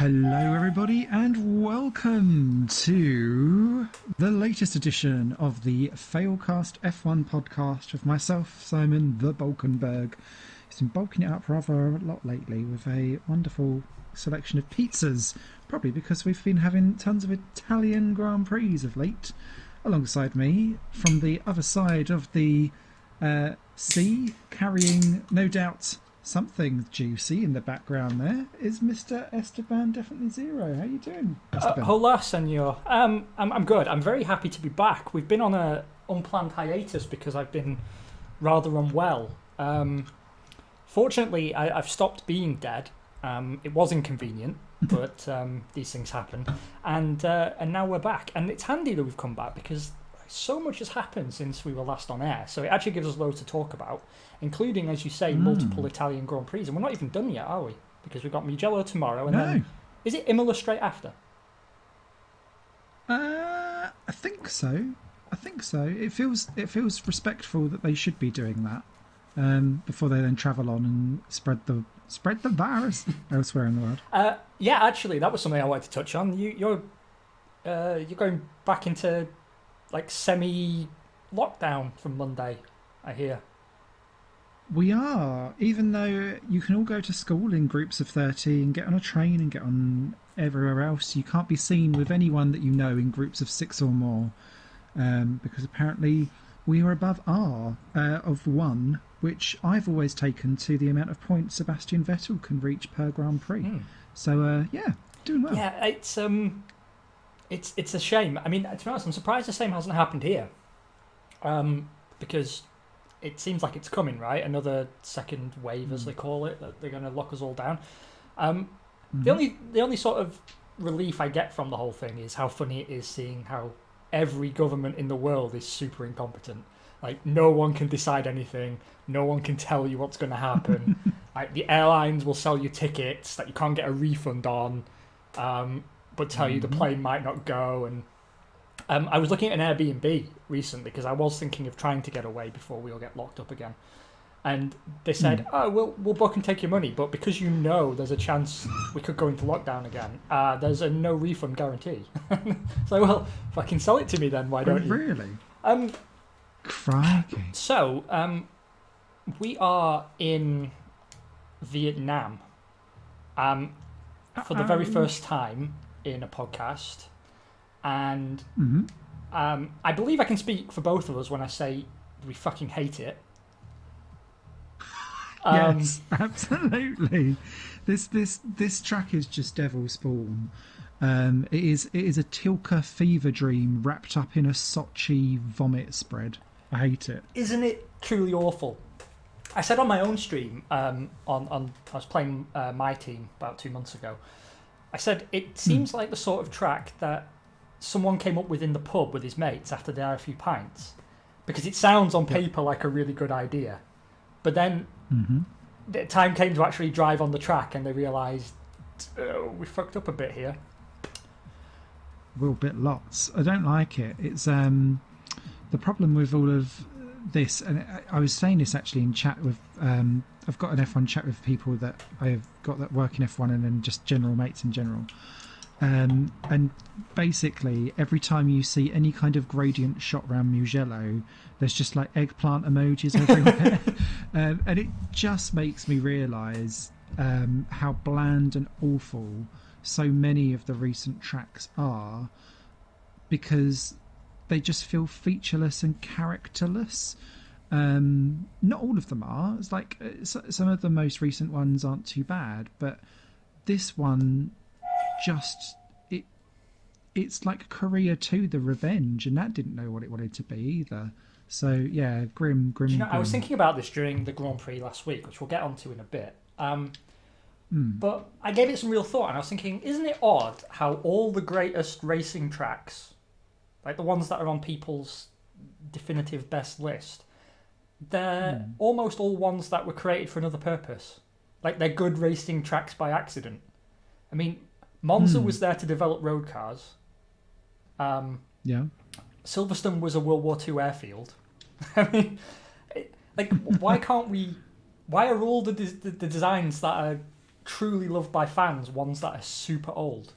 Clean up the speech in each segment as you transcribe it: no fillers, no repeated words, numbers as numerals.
Hello, everybody, and welcome to the latest edition of the FailcastF1 podcast with myself, Simon the Balkenberg. He's been bulking it up rather a lot lately with a wonderful selection of pizzas, probably because we've been having tons of Italian Grand Prix of late. Alongside me, from the other side of the sea, carrying, no doubt, something juicy in the background there, is Mr. Esteban Definitely Zero. How you doing, Esteban? Hola, senor. I'm good. I'm very happy to be back. We've been on a unplanned hiatus because I've been rather unwell. Fortunately, I've stopped being dead. It was inconvenient, but these things happen. And now we're back. And it's handy that we've come back because so much has happened since we were last on air. So it actually gives us loads to talk about, including, as you say, multiple Italian Grand Prix. And we're not even done yet, are we? Because we've got Mugello tomorrow. And then, is it Imola straight after? I think so. It feels respectful that they should be doing that before they then travel on and spread the virus elsewhere in the world. Yeah, actually, that was something I wanted to touch on. You're going back into like semi-lockdown from Monday, I hear. We are, even though you can all go to school in groups of 30 and get on a train and get on everywhere else, you can't be seen with anyone that you know in groups of 6 or more, because apparently we are above R of 1, which I've always taken to the amount of points Sebastian Vettel can reach per Grand Prix. So, doing well. Yeah, it's a shame. I mean, to be honest, I'm surprised the same hasn't happened here, because it seems like it's coming, right? Another second wave, as they call it, that they're going to lock us all down. The only sort of relief I get from the whole thing is how funny it is seeing how every government in the world is super incompetent. Like, no one can decide anything. No one can tell you what's going to happen. Like, the airlines will sell you tickets that you can't get a refund on, but tell you the plane might not go. And I was looking at an Airbnb recently because I was thinking of trying to get away before we all get locked up again. And they said, we'll book and take your money, but because you know there's a chance we could go into lockdown again, there's a no refund guarantee. So, well, fucking sell it to me then, why don't you? Really? Crikey. So, we are in Vietnam for the very first time in a podcast. And I believe I can speak for both of us when I say we fucking hate it. Yes, absolutely. This track is just Devil Spawn. It is a Tilka fever dream wrapped up in a Sochi vomit spread. I hate it. Isn't it truly awful? I said on my own stream, I was playing my team about 2 months ago. I said it seems like the sort of track that someone came up with in the pub with his mates after they had a few pints, because it sounds on paper like a really good idea, but then the time came to actually drive on the track and they realised we fucked up a bit here. We're a bit lots. I don't like it. It's the problem with all of this, and I was saying this actually in chat with I've got an F1 chat with people that I've got that work in F1 and then just general mates in general. And basically, every time you see any kind of gradient shot around Mugello, there's just like eggplant emojis everywhere. And it just makes me realise how bland and awful so many of the recent tracks are, because they just feel featureless and characterless. Not all of them are. It's like some of the most recent ones aren't too bad, but this one just it's like Korea 2 The Revenge, and that didn't know what it wanted to be either. So yeah, grim. Do you know, I was thinking about this during the Grand Prix last week, which we'll get onto in a bit. But I gave it some real thought, and I was thinking, isn't it odd how all the greatest racing tracks, like the ones that are on people's definitive best list, they're almost all ones that were created for another purpose. Like, they're good racing tracks by accident. I mean, Monza was there to develop road cars. Silverstone was a World War II airfield. I mean, why can't we? Why are all the designs that are truly loved by fans, ones that are super old.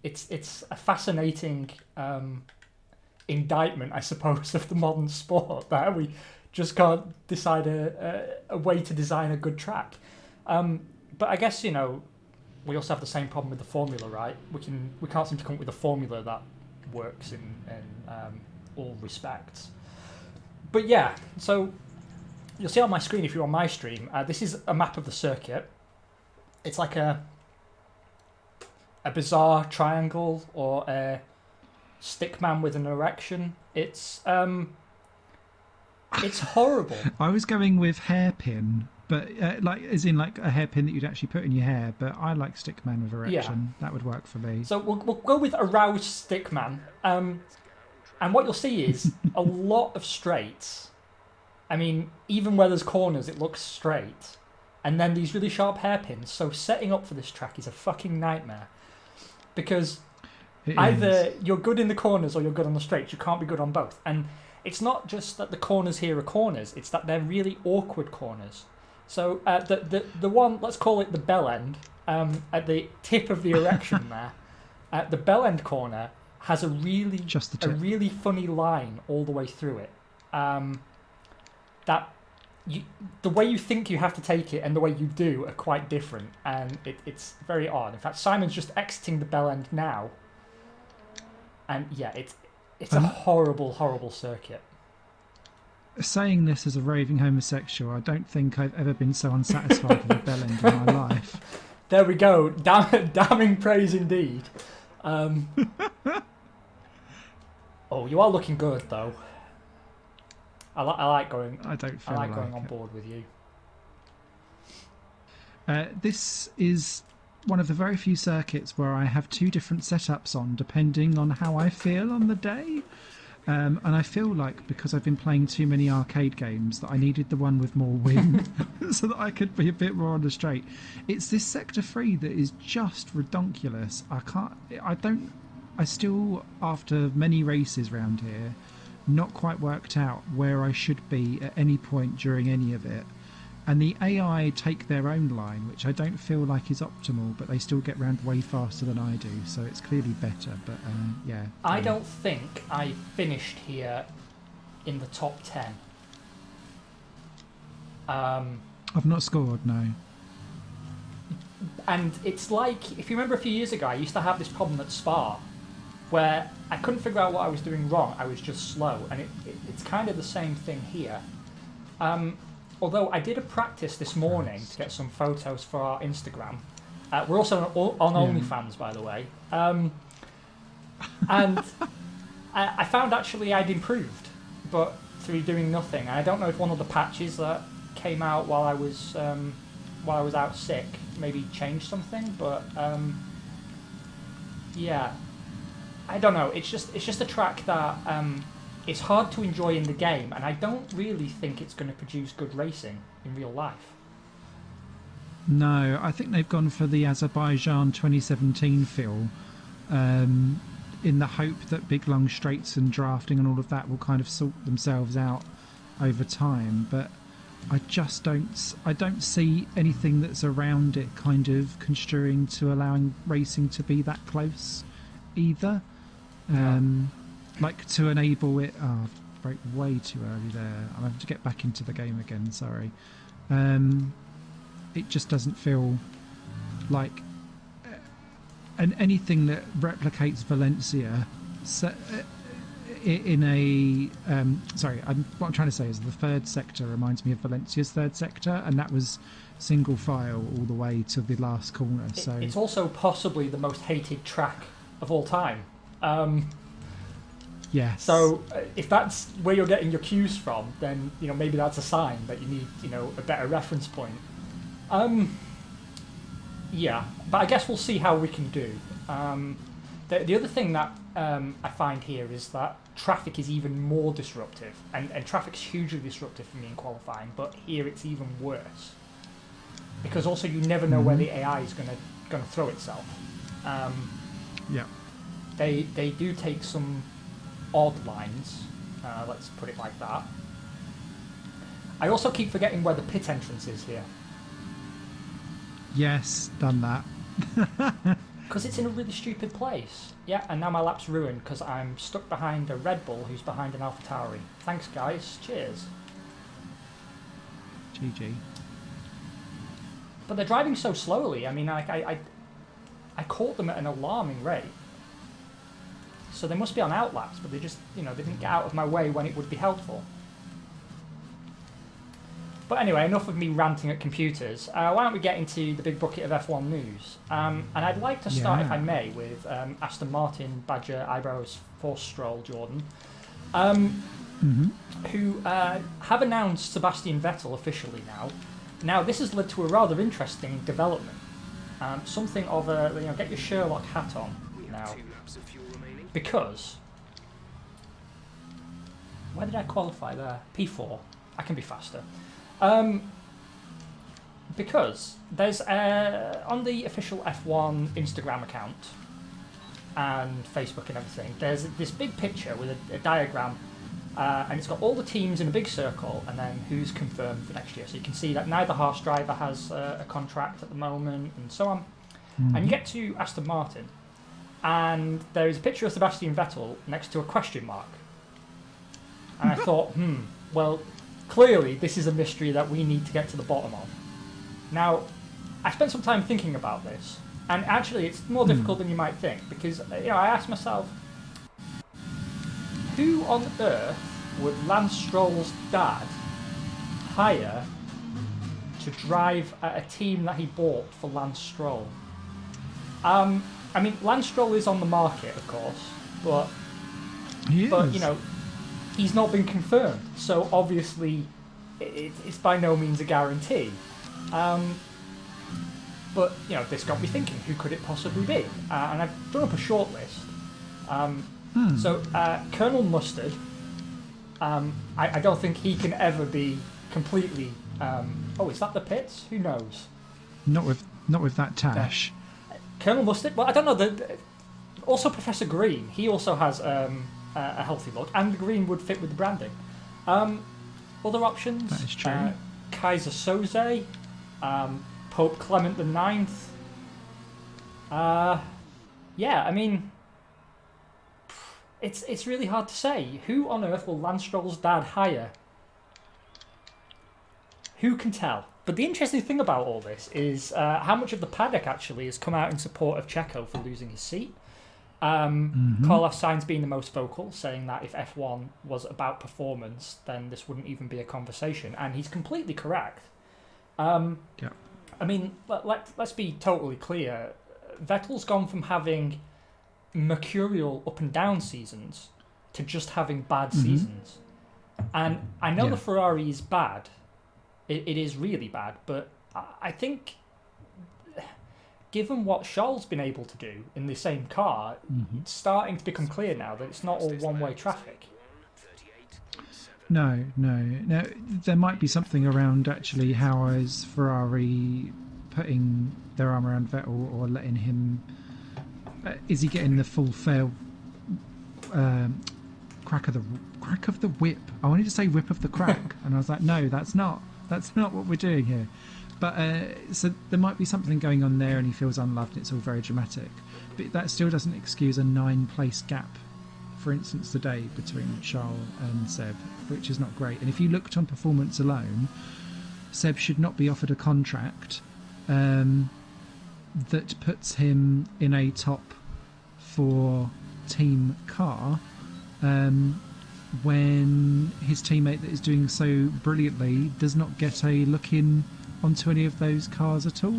It's a fascinating indictment, I suppose, of the modern sport that we just can't decide a way to design a good track. But I guess, you know, we also have the same problem with the formula, right? We can't seem to come up with a formula that works in all respects. But yeah, so you'll see on my screen if you're on my stream, this is a map of the circuit. It's like a bizarre triangle or a stick man with an erection. It's horrible. I was going with hairpin, but like as in like a hairpin that you'd actually put in your hair. But I like stick man with erection. Yeah. That would work for me. So we'll go with aroused stick man. And what you'll see is a lot of straights. I mean, even where there's corners, it looks straight. And then these really sharp hairpins. So setting up for this track is a fucking nightmare. Because either you're good in the corners or you're good on the straights. You can't be good on both. And it's not just that the corners here are corners. It's that they're really awkward corners. So the one, let's call it the bell end, at the tip of the erection there, the bell end corner has a really funny line all the way through it. The way you think you have to take it and the way you do are quite different, and it's very odd. In fact, Simon's just exiting the bell end now, and yeah, it's a horrible, horrible circuit. Saying this as a raving homosexual, I don't think I've ever been so unsatisfied with a bell end in my life. There we go, damning praise indeed. Oh, you are looking good though. I like going. I don't feel like going on board with you. This is one of the very few circuits where I have two different setups on, depending on how I feel on the day. And I feel like because I've been playing too many arcade games that I needed the one with more wind so that I could be a bit more on the straight. It's this Sector 3 that is just redonkulous. I still, after many races round here, not quite worked out where I should be at any point during any of it. And the AI take their own line, which I don't feel like is optimal, but they still get round way faster than I do, so it's clearly better. But yeah. I don't think I finished here in the top 10. I've not scored, no. And it's like, if you remember a few years ago, I used to have this problem at Spa, where I couldn't figure out what I was doing wrong. I was just slow, and it's kind of the same thing here. Although I did a practice this morning to get some photos for our Instagram. We're also on OnlyFans, by the way. And I found actually I'd improved, but through doing nothing. And I don't know if one of the patches that came out while I was out sick maybe changed something, but yeah, I don't know. It's just a track that it's hard to enjoy in the game, and I don't really think it's going to produce good racing in real life. No, I think they've gone for the Azerbaijan 2017 feel, in the hope that big long straights and drafting and all of that will kind of sort themselves out over time. But I just don't see anything that's around it kind of construing to allowing racing to be that close either. Like to enable it. Oh, I've broke way too early there. I'll have to get back into the game again. Sorry. It just doesn't feel like anything that replicates Valencia. In a what I'm trying to say is the third sector reminds me of Valencia's third sector, and that was single file all the way to the last corner. So it's also possibly the most hated track of all time. Yes. So if that's where you're getting your cues from, then maybe that's a sign that you need a better reference point. Yeah, but I guess we'll see how we can do. The other thing that I find here is that traffic is even more disruptive, and traffic's hugely disruptive for me in qualifying, but here it's even worse because also you never know where the AI is going to throw itself. Yeah. They do take some odd lines, let's put it like that. I also keep forgetting where the pit entrance is here. Yes, done that. Because it's in a really stupid place. Yeah, and now my lap's ruined because I'm stuck behind a Red Bull who's behind an AlphaTauri. Thanks, guys. Cheers. GG. But they're driving so slowly. I mean, I caught them at an alarming rate. So they must be on outlaps, but they just, they didn't get out of my way when it would be helpful. But anyway, enough of me ranting at computers. Why don't we get into the big bucket of F1 news? And I'd like to start, if I may, with Aston Martin Badger Eyebrows Force Stroll Jordan, who have announced Sebastian Vettel officially now. Now, this has led to a rather interesting development. Something of a, get your Sherlock hat on now. Because, where did I qualify there? P4. I can be faster. Because there's on the official F1 Instagram account and Facebook and everything, there's this big picture with a diagram, and it's got all the teams in a big circle and then who's confirmed for next year. So you can see that neither Haas driver has a contract at the moment and so on. And you get to Aston Martin, and there is a picture of Sebastian Vettel next to a question mark. And I thought, well, clearly, this is a mystery that we need to get to the bottom of. Now, I spent some time thinking about this, and actually it's more difficult than you might think, because I asked myself, who on earth would Lance Stroll's dad hire to drive a team that he bought for Lance Stroll? I mean, Lance Stroll is on the market, of course, but he's not been confirmed, so obviously it's by no means a guarantee. But this got me thinking, who could it possibly be? And I've done up a short list. So Colonel Mustard, I don't think he can ever be completely. Is that the pits? Who knows? Not with that tash. Colonel Mustard. Well, I don't know. Also, Professor Green. He also has a healthy look, and the green would fit with the branding. Other options. That is true. Kaiser Soze, Pope Clement IX. Yeah, I mean, it's really hard to say. Who on earth will Lance Stroll's dad hire? Who can tell? But the interesting thing about all this is how much of the paddock actually has come out in support of Checo for losing his seat. Carlos Sainz being the most vocal, saying that if F1 was about performance, then this wouldn't even be a conversation, and he's completely correct. I mean, let's be totally clear. Vettel's gone from having mercurial up and down seasons to just having bad seasons, and I know the Ferrari is bad. It is really bad, but I think, given what Charles been able to do in the same car, it's starting to become clear now that it's not all one-way traffic. No. Now, there might be something around actually how is Ferrari putting their arm around Vettel or letting him... is he getting the full fair crack of the whip? I wanted to say whip of the crack, and I was like, no, that's not what we're doing here. But so there might be something going on there, and he feels unloved. It's all very dramatic, but that still doesn't excuse a 9-place gap, for instance, today between Charles and Seb, which is not great. And if you looked on performance alone, Seb should not be offered a contract that puts him in a top 4 team car when his teammate that is doing so brilliantly does not get a look in onto any of those cars at all,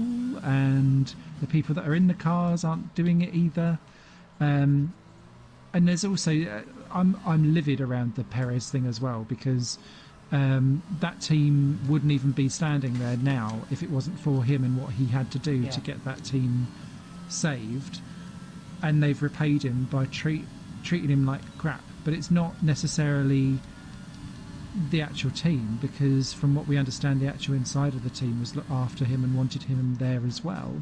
and the people that are in the cars aren't doing it either. And there's also I'm livid around the Perez thing as well, because that team wouldn't even be standing there now if it wasn't for him and what he had to do to get that team saved, and they've repaid him by treating him like crap. But it's not necessarily the actual team, because from what we understand, the actual inside of the team was looked after him and wanted him there as well.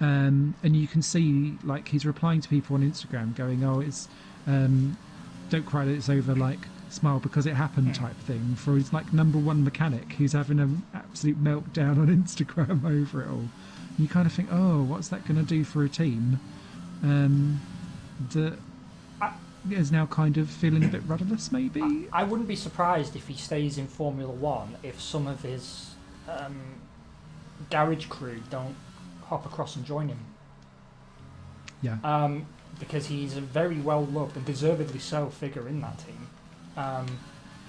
And you can see, like, he's replying to people on Instagram going, oh, it's don't cry that it's over, like, smile because it happened type thing, for his like number one mechanic who's having an absolute meltdown on Instagram over it all. You kind of think, oh, what's that going to do for a team that is now kind of feeling a bit rudderless, maybe? I wouldn't be surprised if he stays in Formula One if some of his garage crew don't hop across and join him. Yeah. Because he's a very well-loved and deservedly so figure in that team.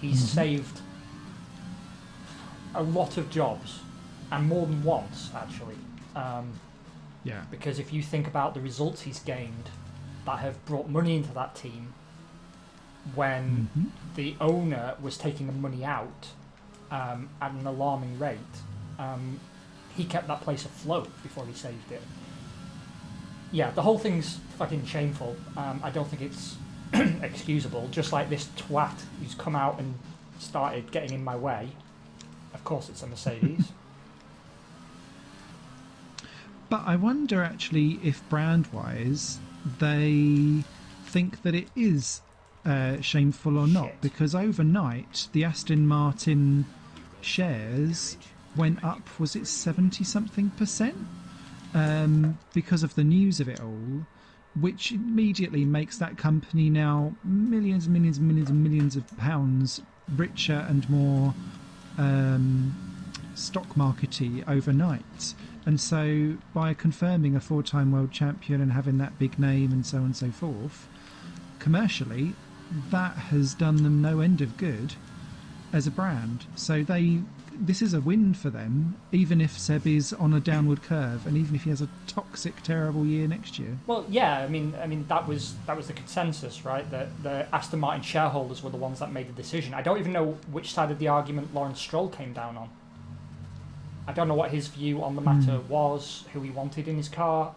He's saved a lot of jobs, and more than once, actually. Yeah. Because if you think about the results he's gained that have brought money into that team when the owner was taking the money out at an alarming rate, he kept that place afloat before he saved it. Yeah, the whole thing's fucking shameful. I don't think it's excusable. Just like this twat who's come out and started getting in my way. Of course it's a Mercedes. But I wonder, actually, if brand-wise, they think that it is shameful or not. Shit. Because overnight, the Aston Martin shares went up, was it 70-something%? Because of the news of it all, which immediately makes that company now millions and millions and millions and millions of pounds richer and more stock markety overnight. And so by confirming a 4-time world champion and having that big name and so on and so forth, commercially, that has done them no end of good as a brand. So this is a win for them, even if Seb is on a downward curve and even if he has a toxic, terrible year next year. Well, yeah, I mean that was the consensus, right? That the Aston Martin shareholders were the ones that made the decision. I don't even know which side of the argument Lawrence Stroll came down on. I don't know what his view on the matter was, who he wanted in his car,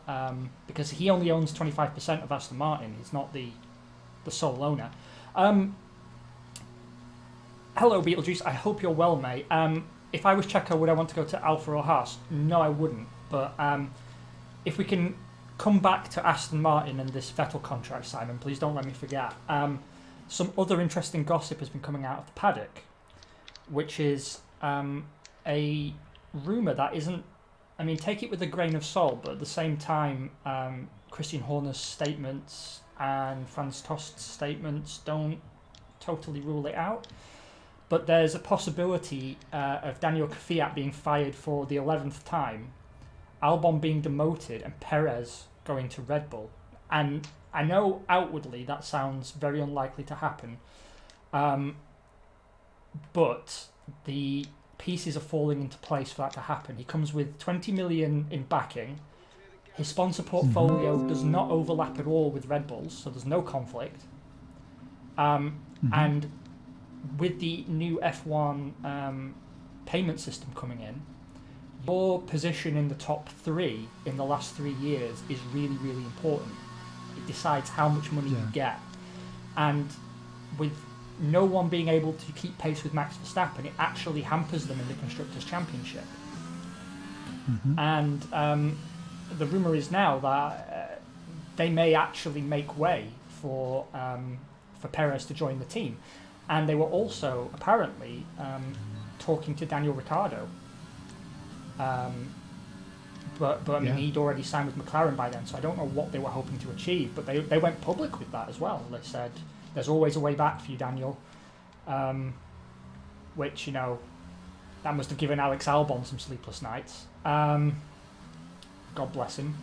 because he only owns 25% of Aston Martin. He's not the sole owner. Hello, Beetlejuice. I hope you're well, mate. If I was Checo, would I want to go to Alfa or Haas? No, I wouldn't. But if we can come back to Aston Martin and this Vettel contract, Simon, please don't let me forget. Some other interesting gossip has been coming out of the paddock, which is a rumour that isn't... I mean, take it with a grain of salt, but at the same time, Christian Horner's statements and Franz Tost's statements don't totally rule it out. But there's a possibility of Daniel Kvyat being fired for the 11th time, Albon being demoted, and Perez going to Red Bull. And I know outwardly that sounds very unlikely to happen, but the pieces are falling into place for that to happen. He comes with 20 million in backing. His sponsor portfolio does not overlap at all with Red Bull's, so there's no conflict. And with the new F1 payment system coming in, your position in the top 3 in the last 3 years is really, really important. It decides how much money you get. And with no one being able to keep pace with Max Verstappen, it actually hampers them in the Constructors' Championship. And the rumour is now that they may actually make way for Perez to join the team. And they were also apparently talking to Daniel Ricciardo. But I mean, he'd already signed with McLaren by then, so I don't know what they were hoping to achieve. But they went public with that as well. They said, "There's always a way back for you, Daniel," which, you know, that must have given Alex Albon some sleepless nights. God bless him.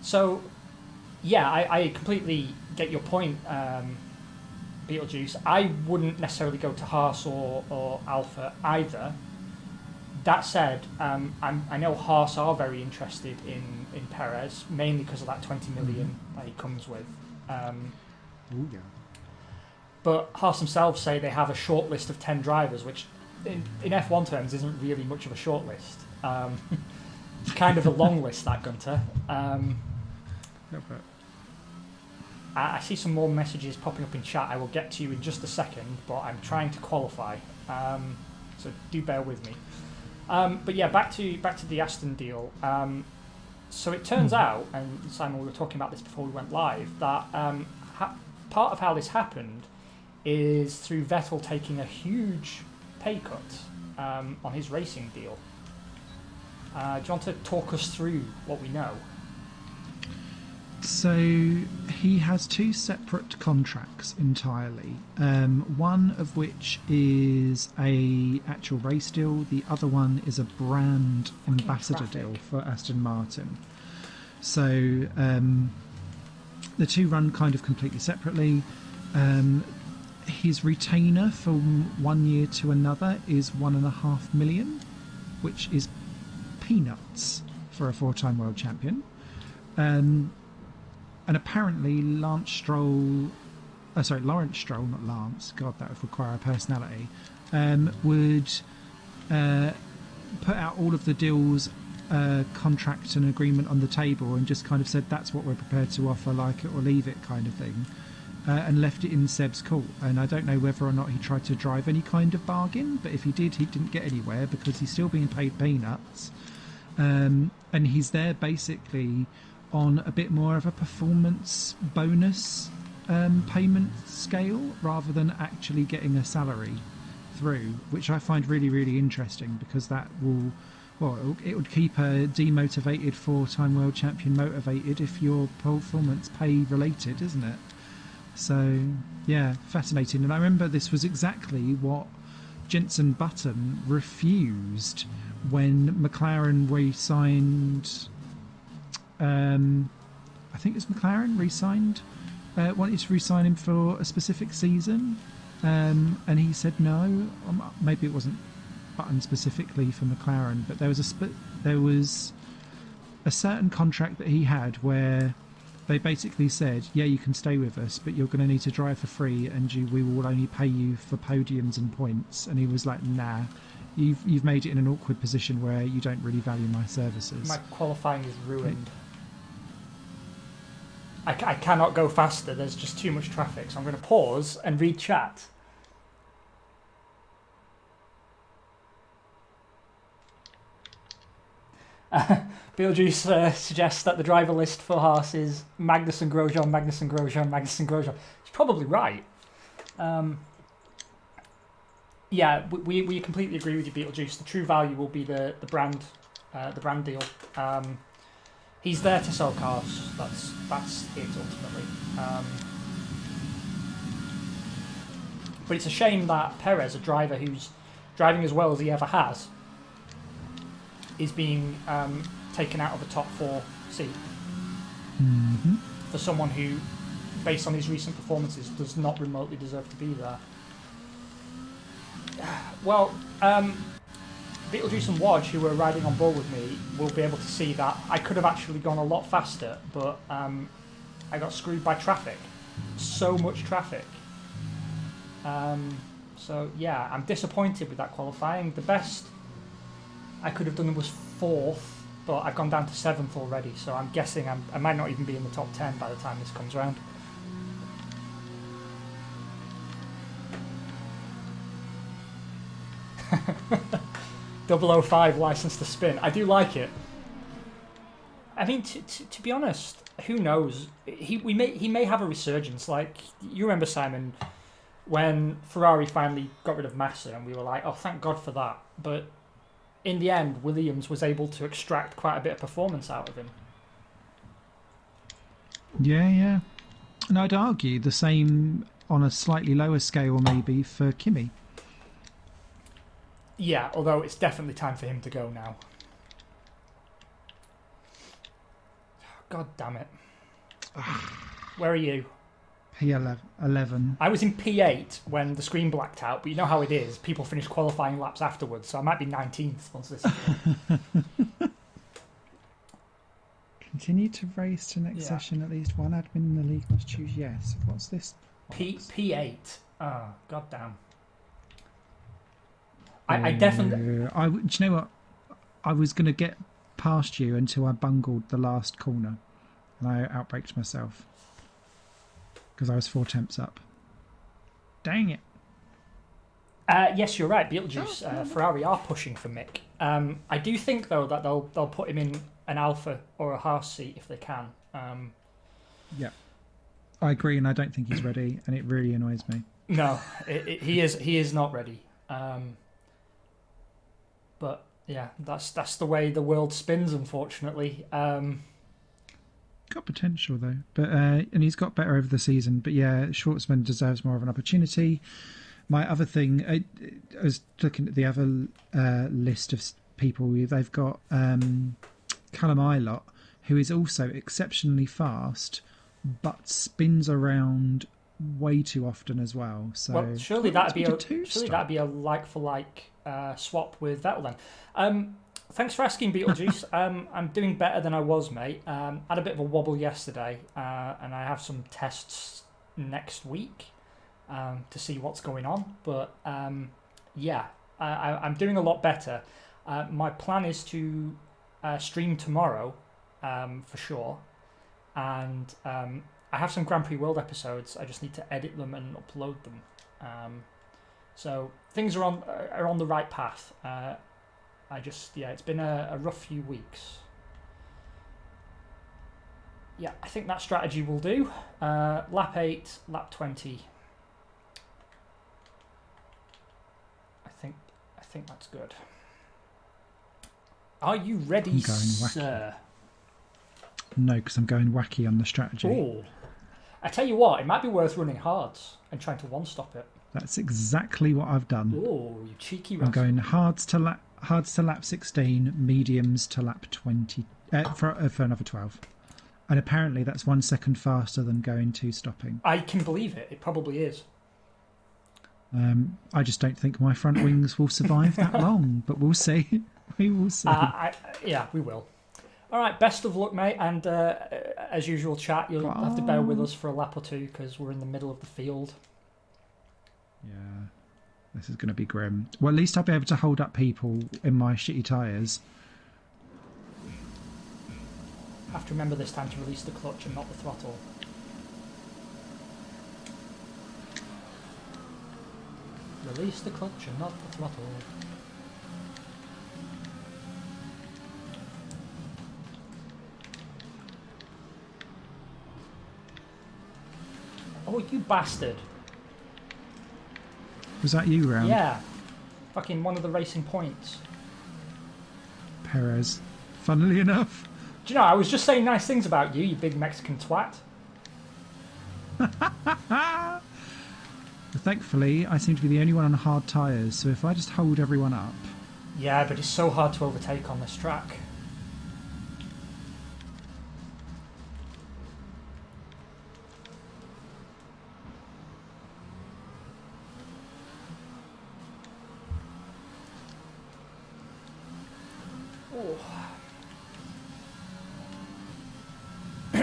So, yeah, I completely get your point, Beetlejuice. I wouldn't necessarily go to Haas or Alpha either. That said, I know Haas are very interested in Perez, mainly because of that 20 million that he comes with. But Haas themselves say they have a short list of 10 drivers, which in F1 terms isn't really much of a short list. It's kind of a long list, that, Gunter. I see some more messages popping up in chat. I will get to you in just a second, but I'm trying to qualify, so do bear with me. But yeah, back to the Aston deal. So it turns out, and Simon, we were talking about this before we went live, that part of how this happened is through Vettel taking a huge pay cut on his racing deal. Do you want to talk us through what we know? So he has two separate contracts entirely. One of which is a actual race deal. The other one is a brand ambassador deal for Aston Martin. So the two run kind of completely separately. His retainer from 1 year to another is 1.5 million, which is peanuts for a 4-time world champion. And apparently Lawrence Stroll, not Lance, God, that would require a personality, would put out all of the deals, contract and agreement on the table and just kind of said that's what we're prepared to offer, like it or leave it kind of thing, and left it in Seb's court. And I don't know whether or not he tried to drive any kind of bargain, but if he did, he didn't get anywhere because he's still being paid peanuts. And he's there basically on a bit more of a performance bonus payment scale rather than actually getting a salary through, which I find really, really interesting, because that will, it would keep a demotivated 4-time world champion motivated if your performance pay related, isn't it? So yeah, fascinating. And I remember this was exactly what Jenson Button refused when McLaren re-signed. I think it's McLaren re-signed, wanted to re-sign him for a specific season, and he said no. Maybe it wasn't Button specifically for McLaren, but there was a certain contract that he had where they basically said, yeah, you can stay with us, but you're going to need to drive for free, and we will only pay you for podiums and points. And he was like, nah, you've made it in an awkward position where you don't really value my services. My qualifying is ruined. I cannot go faster, there's just too much traffic, so I'm going to pause and read chat. Beetlejuice suggests that the driver list for Haas is Magnuson, Grosjean, Magnuson, Grosjean, Magnuson, Grosjean. He's probably right. Yeah, we completely agree with you, Beetlejuice. The true value will be the brand deal. He's there to sell cars. That's it ultimately. But it's a shame that Perez, a driver who's driving as well as he ever has, is being taken out of a top 4 seat for someone who, based on his recent performances, does not remotely deserve to be there. Well, Beetlejuice and Wodge, who were riding on board with me, will be able to see that I could have actually gone a lot faster, but I got screwed by traffic. So much traffic. So yeah, I'm disappointed with that qualifying. The best I could have done was 4th, but I've gone down to 7th already, so I'm guessing I might not even be in the top 10 by the time this comes around. 005 license to spin. I do like it. I mean, to be honest, who knows? He may have a resurgence. Like, you remember, Simon, when Ferrari finally got rid of Massa, and we were like, oh, thank God for that. But in the end, Williams was able to extract quite a bit of performance out of him. Yeah. And I'd argue the same on a slightly lower scale, maybe, for Kimi. Yeah, although it's definitely time for him to go now. God damn it. Where are you? P11. I was in P8 when the screen blacked out, but you know how it is. People finish qualifying laps afterwards, so I might be 19th once this is done. Continue to race to next session. At least one admin in the league must choose yes. What's this? P8. Oh, god damn. I definitely... do you know what? I was going to get past you until I bungled the last corner. And I outbraked myself. Because I was 4 temps up. Dang it. Yes, you're right. Beetlejuice, Ferrari are pushing for Mick. I do think, though, that they'll put him in an Alpha or a Haas seat if they can. Yeah. I agree, and I don't think he's ready, and it really annoys me. No, he is not ready. But Yeah, that's the way the world spins, unfortunately. Got potential though, but and he's got better over the season. But yeah, Schwartzman deserves more of an opportunity. My other thing, I was looking at the other list of people. They've got Callum Ilott, who is also exceptionally fast, but spins around way too often as well. So well, surely that'd be a like for like swap with Vettel then. Thanks for asking, Beetlejuice. I'm doing better than I was, mate. Had a bit of a wobble yesterday, and I have some tests next week to see what's going on. But yeah, I'm doing a lot better. My plan is to stream tomorrow for sure, and I have some Grand Prix World episodes. I just need to edit them and upload them. So things are on the right path. It's been a rough few weeks. Yeah, I think that strategy will do. Lap 8, lap 20. I think that's good. Are you ready, sir? No, because I'm going wacky on the strategy. Oh, I tell you what, it might be worth running hards and trying to one-stop it. That's exactly what I've done. Oh, you cheeky rascal. I'm going hards to lap 16, mediums to lap 20 for another 12. And apparently that's 1 second faster than going to stopping. I can believe it. It probably is. I just don't think my front wings will survive that long, but we'll see. We will see. Yeah, we will. All right, best of luck, mate. And as usual, chat, you'll have to bear with us for a lap or two because we're in the middle of the field. Yeah, this is going to be grim. Well, at least I'll be able to hold up people in my shitty tyres. I have to remember this time to release the clutch and not the throttle. Release the clutch and not the throttle. Oh, you bastard. Was that you, Round? Yeah. Fucking one of the racing points. Perez. Funnily enough. Do you know, I was just saying nice things about you, you big Mexican twat. Thankfully, I seem to be the only one on hard tyres, so if I just hold everyone up... Yeah, but it's so hard to overtake on this track. Oh. I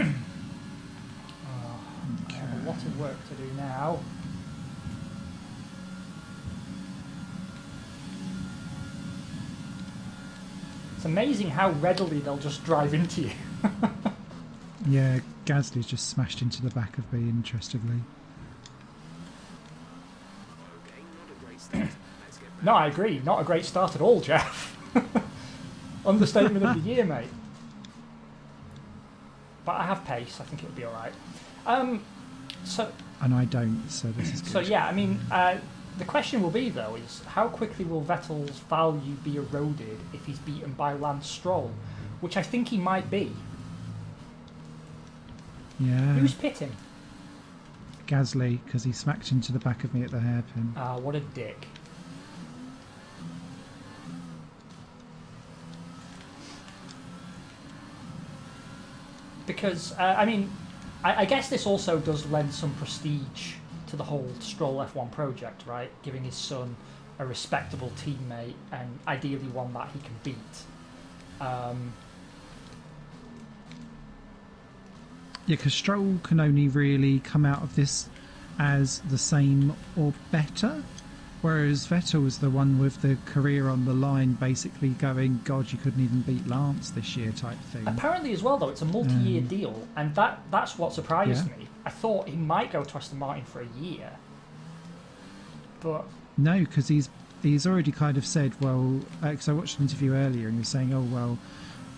have a lot of work to do now. It's amazing how readily they'll just drive into you. Yeah, Gasly's just smashed into the back of me, interestingly. No, I agree. Not a great start at all, Jeff. Understatement of the year, mate. But I have pace. I think it'll be all right. And I don't, so this is good. So yeah, I mean, the question will be though is how quickly will Vettel's value be eroded if he's beaten by Lance Stroll, which I think he might be. Yeah. Who's pitting? Gasly, because he smacked into the back of me at the hairpin. Ah, what a dick. Because, I mean, I guess this also does lend some prestige to the whole Stroll F1 project, right? Giving his son a respectable teammate and ideally one that he can beat. Yeah, because Stroll can only really come out of this as the same or better, whereas Vettel was the one with the career on the line, basically going, God, you couldn't even beat Lance this year type thing. Apparently as well, though, it's a multi-year deal, and that's what surprised me. I thought he might go to Aston Martin for a year, but... No, because he's already kind of said, well, because I watched an interview earlier and he was saying, oh, well,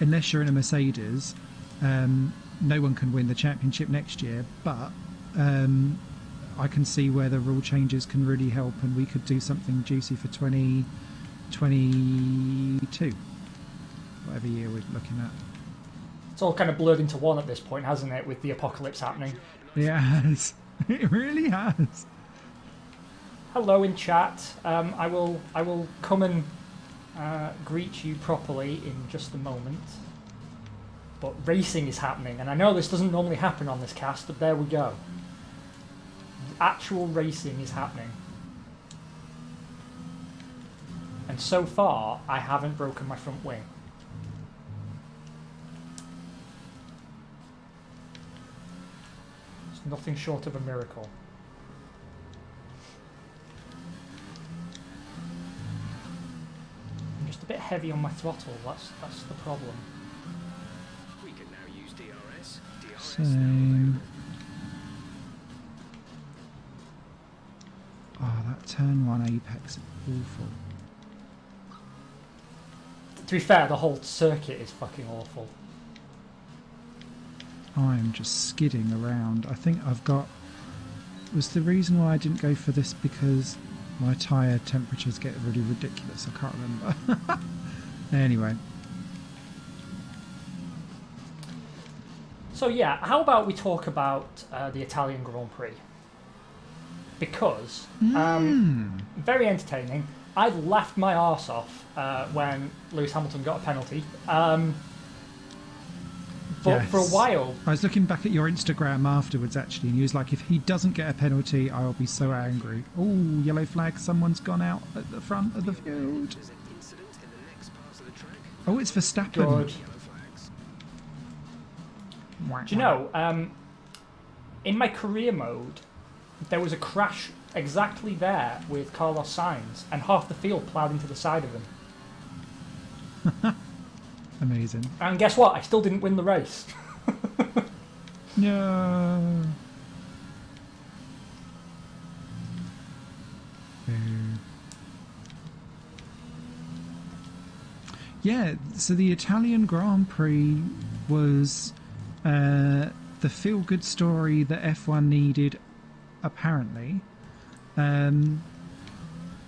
unless you're in a Mercedes, no one can win the championship next year, but I can see where the rule changes can really help and we could do something juicy for 2023, 2022, whatever year we're looking at. It's all kind of blurred into one at this point, hasn't it, with the apocalypse happening? Yeah, it has. It really has. Hello in chat. I will come and greet you properly in just a moment. But racing is happening, and I know this doesn't normally happen on this cast, but there we go. Actual racing is happening. And so far, I haven't broken my front wing. It's nothing short of a miracle. I'm just a bit heavy on my throttle, that's the problem. We can now use DRS. Same. Oh, that turn 1 apex is awful. To be fair, the whole circuit is fucking awful. I'm just skidding around. I think I've got... Was the reason why I didn't go for this because my tyre temperatures get really ridiculous? I can't remember. Anyway. So yeah, how about we talk about the Italian Grand Prix? Because, very entertaining. I laughed my arse off when Lewis Hamilton got a penalty. But yes. for a while... I was looking back at your Instagram afterwards, actually, and he was like, if he doesn't get a penalty, I'll be so angry. Oh, yellow flag, someone's gone out at the front of the field. Oh, it's Verstappen. Good. Do you know, in my career mode, there was a crash exactly there with Carlos Sainz, and half the field ploughed into the side of him. Amazing. And guess what? I still didn't win the race. No. Yeah, so the Italian Grand Prix was the feel-good story that F1 needed, apparently. I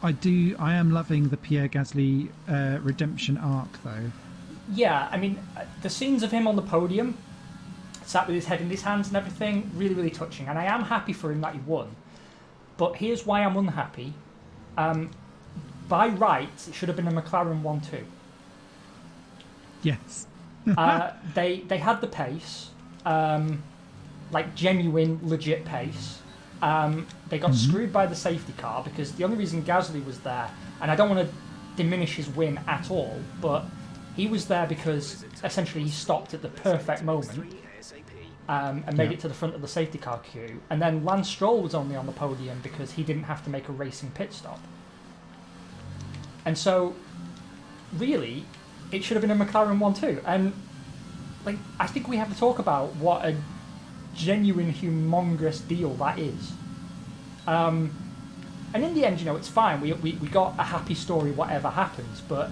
am loving the Pierre Gasly redemption arc, though. Yeah, I mean, the scenes of him on the podium, sat with his head in his hands and everything, really, really touching. And I am happy for him that he won. But here's why I'm unhappy. By rights, it should have been a McLaren 1-2. Yes. They had the pace, like genuine, legit pace. They got screwed by the safety car because the only reason Gasly was there, and I don't want to diminish his win at all, but he was there because essentially he stopped at the perfect moment and made it to the front of the safety car queue. And then Lance Stroll was only on the podium because he didn't have to make a racing pit stop. And so, really, it should have been a McLaren 1-2. And like, I think we have to talk about what a genuine, humongous deal that is. And in the end, you know, it's fine. We got a happy story, whatever happens. But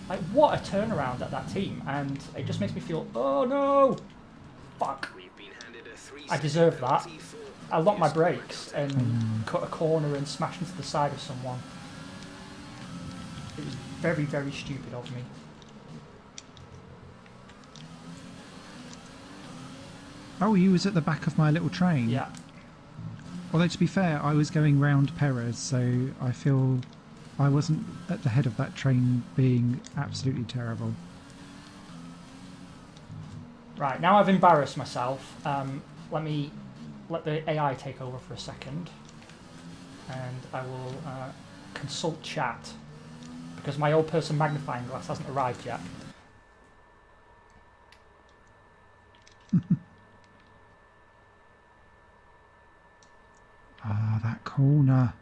like, what a turnaround at that team, and it just makes me feel, oh no, fuck. I deserve that. I locked my brakes and cut a corner and smashed into the side of someone. It was very, very stupid of me. Oh, he was at the back of my little train. Yeah. Although, to be fair, I was going round Perez, so I feel I wasn't at the head of that train being absolutely terrible. Right, now I've embarrassed myself. Let the AI take over for a second. And I will consult chat. Because my old person magnifying glass hasn't arrived yet. Ah, that corner.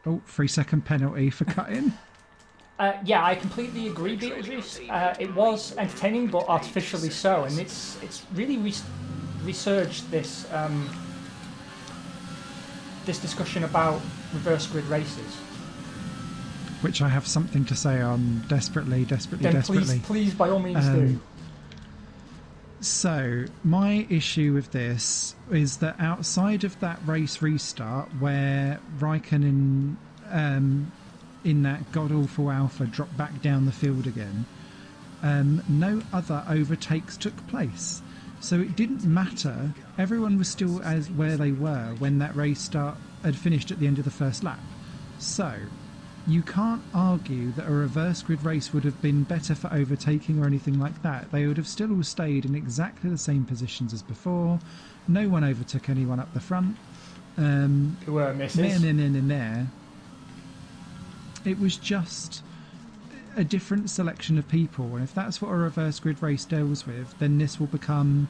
Oh, 3-second penalty for cutting. Yeah, I completely agree, Beetlejuice. It was entertaining, but artificially so, and it's really resurged this this discussion about reverse grid races. Which I have something to say on desperately. Then please, by all means, do. So, my issue with this is that outside of that race restart where Raikkonen in that god-awful Alpha dropped back down the field again, no other overtakes took place. So it didn't matter. Everyone was still as where they were when that race had finished at the end of the first lap. So you can't argue that a reverse grid race would have been better for overtaking or anything like that. They would have still all stayed in exactly the same positions as before. No one overtook anyone up the front. Who were misses? There. It was just a different selection of people, and if that's what a reverse grid race deals with, then this will become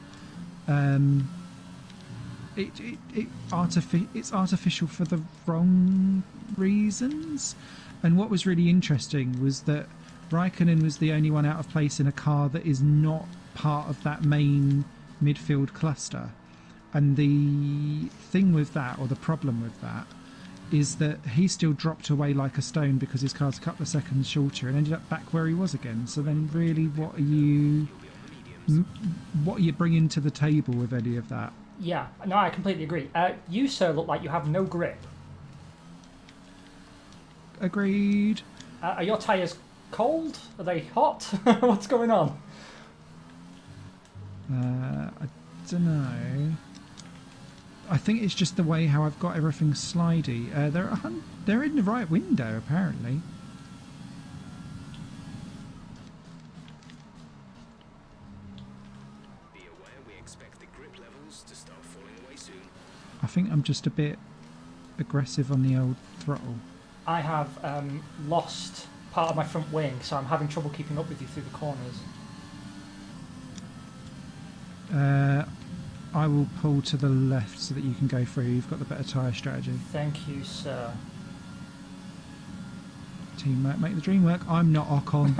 it's artificial for the wrong reasons. And what was really interesting was that Raikkonen was the only one out of place in a car that is not part of that main midfield cluster. And the thing with that, or the problem with that, is that he still dropped away like a stone because his car's a couple of seconds shorter and ended up back where he was again. So then really what are you bringing to the table with any of that? Yeah, no, I completely agree. You, sir, look like you have no grip. Agreed. Are your tyres cold? Are they hot? What's going on? I don't know. I think it's just the way how I've got everything slidey. They're in the right window, apparently. Be aware we expect the grip levels to start falling away soon. I think I'm just a bit aggressive on the old throttle. I have lost part of my front wing, so I'm having trouble keeping up with you through the corners. I will pull to the left so that you can go through. You've got the better tyre strategy. Thank you, sir. Teamwork make the dream work. I'm not Ocon.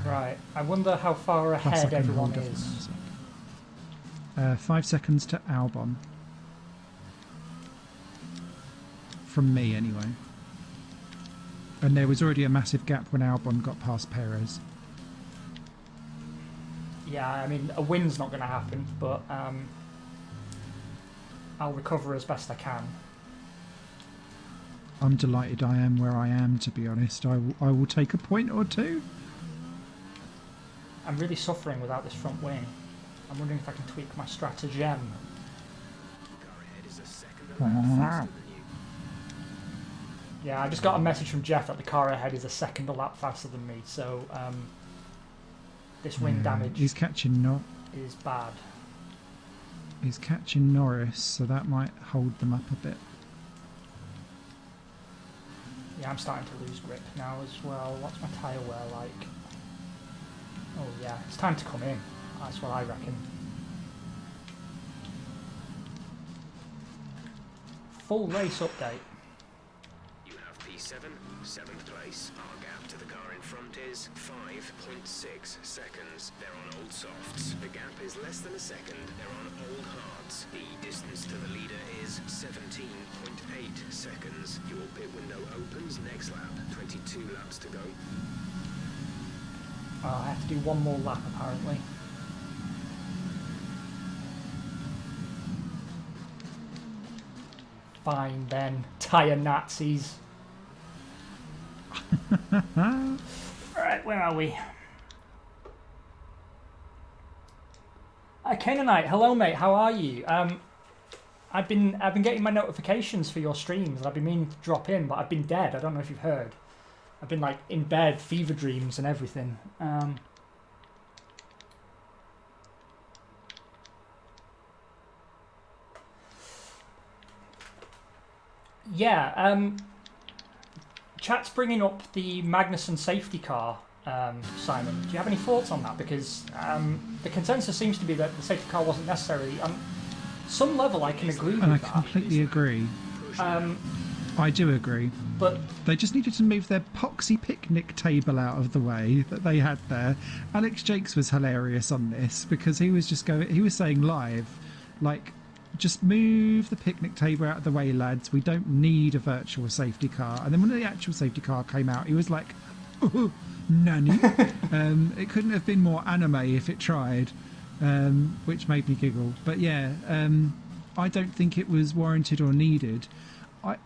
Right, I wonder how far Plus I ahead can everyone hold off is. in a sec. 5 seconds to Albon. From me, anyway. And there was already a massive gap when Albon got past Perez. Yeah, I mean, a win's not going to happen, but I'll recover as best I can. I'm delighted I am where I am, to be honest. I will take a point or two. I'm really suffering without this front wing. I'm wondering if I can tweak my stratagem. Yeah, I just got a message from Jeff that the car ahead is a second a lap faster than me, so this wing damage He's catching is bad. He's catching Norris, so that might hold them up a bit. Yeah, I'm starting to lose grip now as well. What's my tyre wear like? Oh yeah, it's time to come in. That's what I reckon. Full race update. You have P7, 7th place. Our gap to the car in front is 5.6 seconds. They're on old softs. The gap is less than a second. They're on old hards. The distance to the leader is 17.8 seconds. Your pit window opens next lap. 22 laps to go. Oh, I have to do one more lap apparently. Fine then, tyre Nazis. Right, where are we? Canaanite, hello mate, how are you? I've been getting my notifications for your streams, and I've been meaning to drop in, but I've been dead. I don't know if you've heard. I've been like in bed, fever dreams and everything. Yeah, chat's bringing up the Magnuson Safety Car, Simon. Do you have any thoughts on that? Because the consensus seems to be that the safety car wasn't necessary. On some level, I can agree with that. And I completely agree. I do agree. But they just needed to move their poxy picnic table out of the way that they had there. Alex Jakes was hilarious on this because he was saying live, like, just move the picnic table out of the way, lads. We don't need a virtual safety car. And then when the actual safety car came out, he was like, oh, nanny. It couldn't have been more anime if it tried. which made me giggle. But yeah, I don't think it was warranted or needed.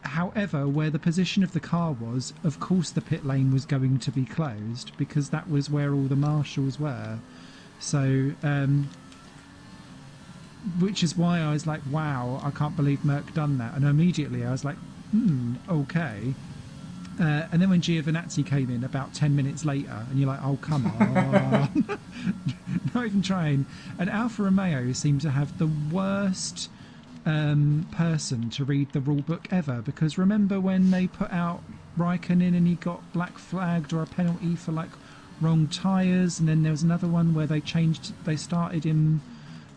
However, where the position of the car was, of course the pit lane was going to be closed because that was where all the marshals were. So, which is why I was like, wow, I can't believe Merck done that. And immediately I was like, okay. And then when Giovinazzi came in about 10 minutes later, and you're like, oh, come on. Not even trying. And Alfa Romeo seemed to have the worst person to read the rule book ever, because remember when they put out Raikkonen and he got black flagged or a penalty for like wrong tyres, and then there was another one where they started him